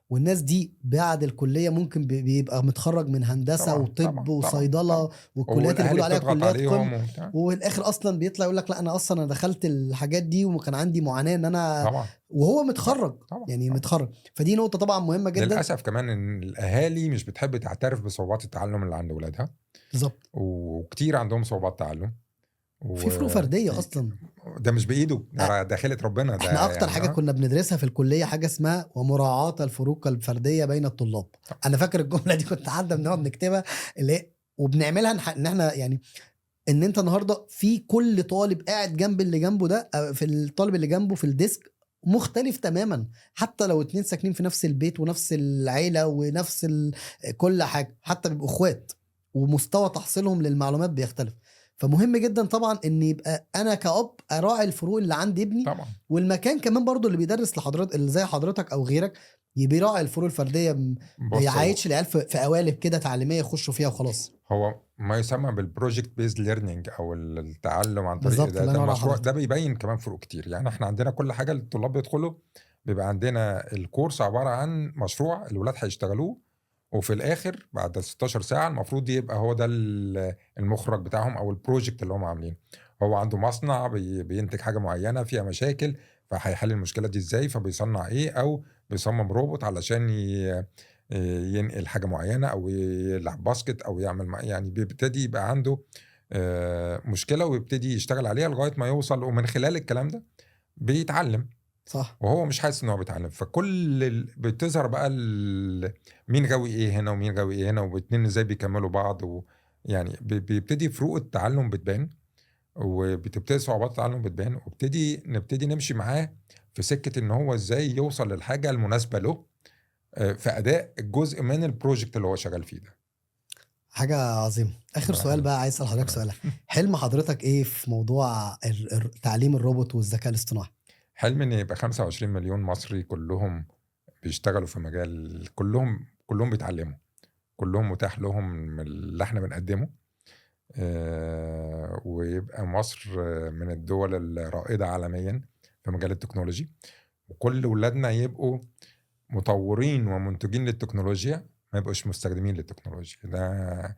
والناس دي بعد الكليه ممكن بيبقى متخرج من هندسه طبعا وطب وصيدله والكليات اللي بيقولوا عليها كليات قمه، وفي الاخر اصلا بيطلع يقول لك لا انا اصلا انا دخلت الحاجات دي وكان عندي معاناه ان انا طبعا. وهو متخرج طبعا. يعني متخرج. فدي نقطه طبعا مهمه جدا. للاسف كمان ان الاهالي مش بتحب تعترف بصعوبات التعلم اللي عند اولادها. بالظبط. وكتير عندهم صعوبات تعلم في فروق فرديه اصلا، ده مش بايده، ده داخله ربنا. ده احنا اكتر يعني حاجه كنا بندرسها في الكليه حاجه اسمها ومراعاه الفروق الفرديه بين الطلاب. انا فاكر الجمله دي كنت حد بنقعد نكتبها اللي وبنعملها ان احنا يعني ان انت النهارده في كل طالب قاعد جنب اللي جنبه ده، في الطالب اللي جنبه في الديسك مختلف تماما، حتى لو اتنين ساكنين في نفس البيت ونفس العيله ونفس كل حاجه، حتى بيبقوا اخوات ومستوى تحصيلهم للمعلومات بيختلف. فمهم جدا طبعا ان يبقى انا كأب اراعي الفروق اللي عند ابني طبعا. والمكان كمان برضو اللي بيدرس لحضرتك اللي زي حضرتك او غيرك بيراعي الفروق الفرديه، ما يعايدش العيال في قوالب كده تعليميه يخشوا فيها وخلاص. هو ما يسمى بالبروجكت بيز ليرنينج او التعلم عن طريق ده المشروع ده بيبين كمان فروق كتير. يعني احنا عندنا كل حاجه الطلاب بيدخلوا بيبقى عندنا الكورس عباره عن مشروع الولاد هيشتغلوه، وفي الاخر بعد 16 ساعه المفروض يبقى هو ده المخرج بتاعهم او البروجكت اللي هم عاملينه. هو عنده مصنع بينتج حاجه معينه فيها مشاكل، فهيحل المشكله دي ازاي، فبيصنع ايه، او بيصمم روبوت علشان ينقل حاجه معينه، او يلعب باسكت، او يعمل يعني بيبتدي يبقى عنده مشكله ويبتدي يشتغل عليها لغايه ما يوصل، ومن خلال الكلام ده بيتعلم. صح. وهو مش حاسس ان هو بيتعلم. فكل بتظهر بقى مين غاوي ايه هنا ومين غاوي ايه هنا، واتنين ازاي بيكملوا بعض، يعني بيبتدي فروق التعلم بتبان، وبتبتدي صعوبات التعلم بتبان، نبتدي نمشي معاه في سكه ان هو ازاي يوصل للحاجه المناسبه له في اداء الجزء من البروجكت اللي هو شغال فيه ده. حاجه عظيمه. اخر سؤال بقى عايز اسال حضرتك سؤال، حلم حضرتك ايه في موضوع تعليم الروبوت والذكاء الاصطناعي؟ حلم ان يبقى 25 مليون مصري كلهم بيشتغلوا في مجال، كلهم بيتعلموا، كلهم متاح لهم اللي احنا بنقدمه، ويبقى مصر من الدول الرائدة عالميا في مجال التكنولوجي، وكل ولادنا يبقوا مطورين ومنتجين للتكنولوجيا، ما يبقوش مستخدمين للتكنولوجيا. ده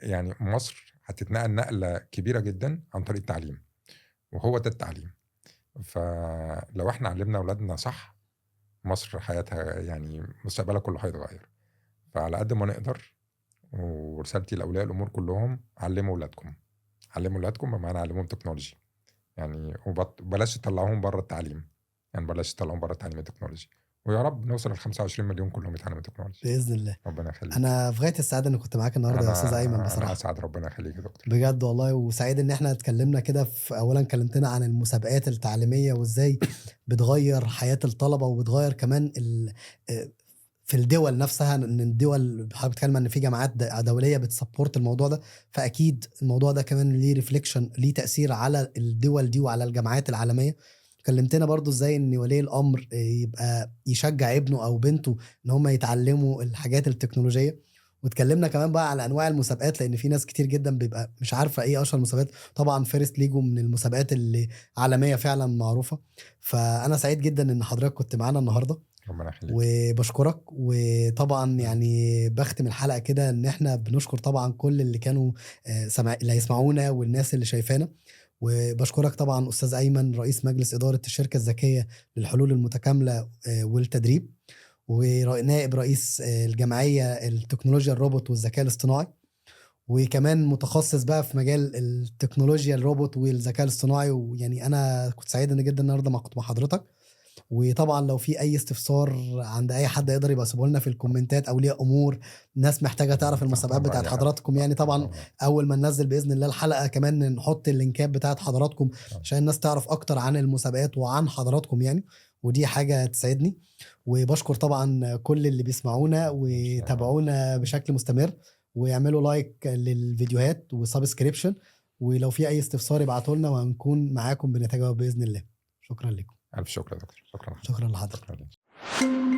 يعني مصر هتتنقل نقلة كبيرة جدا عن طريق التعليم، وهو ده التعليم. فلو احنا علمنا اولادنا صح، مصر حياتها يعني مستقبلها كله هيتغير. فعلى قد ما نقدر، ورسالتي لاولياء الامور كلهم، علموا اولادكم بمعنى علموهم تكنولوجي يعني، وبلاش تطلعوهم بره التعليم، يعني بلاش تطلعوهم بره التعليم التكنولوجي، ويا رب نوصل ل 25 مليون كلهم يتعلموا تكنولوجي. باذن الله. ربنا يخليك. انا في غايه السعاده ان كنت معاك النهارده يا استاذ ايمن انا بصراحه. اسعد، ربنا يخليك يا دكتور. بجد والله، وسعيد ان احنا اتكلمنا كده. في اولا كلمتنا عن المسابقات التعليميه وازاي بتغير حياه الطلبه، وبتغير كمان في الدول نفسها، ان الدول حضرتك بتتكلم ان في جامعات دوليه بتسبورت الموضوع ده، فاكيد الموضوع ده كمان ليه ريفليكشن، ليه تاثير على الدول دي وعلى الجامعات العالميه. كلمتنا برضو ازاي ان ولي الامر يبقى يشجع ابنه او بنته ان هم يتعلموا الحاجات التكنولوجيه. واتكلمنا كمان بقى على انواع المسابقات، لان في ناس كتير جدا بيبقى مش عارفه ايه اشهر المسابقات. طبعا فيرست ليجو من المسابقات اللي عالميه فعلا معروفه. فانا سعيد جدا ان حضرتك كنت معانا النهارده، ربنا يخليك. وبشكرك. وطبعا يعني بختم الحلقه كده ان احنا بنشكر طبعا كل اللي كانوا اللي هيسمعونا والناس اللي شايفانا. وبشكرك طبعا استاذ ايمن، رئيس مجلس اداره الشركه الذكيه للحلول المتكامله والتدريب، ونائب رئيس الجمعيه التكنولوجيا الروبوت والذكاء الاصطناعي، وكمان متخصص بقى في مجال التكنولوجيا الروبوت والذكاء الاصطناعي. ويعني انا كنت سعيد جدا النهارده كنت مع حضرتك. وطبعا لو في اي استفسار عند اي حد يقدر يبقى سيبه لنا في الكومنتات، او ليه امور ناس محتاجه تعرف المسابقات بتاعت حضراتكم. يعني طبعا اول ما ننزل باذن الله الحلقه كمان نحط اللينكات بتاعت حضراتكم عشان الناس تعرف اكتر عن المسابقات وعن حضراتكم يعني، ودي حاجه تسعدني. وبشكر طبعا كل اللي بيسمعونا وتابعونا بشكل مستمر، ويعملوا لايك للفيديوهات وسبسكريبشن. ولو في اي استفسار ابعتوا لنا وهنكون معاكم بنتجاوب باذن الله. شكرا لكم. الف شكر يا دكتور. شكرا لحضرتك. شكرا.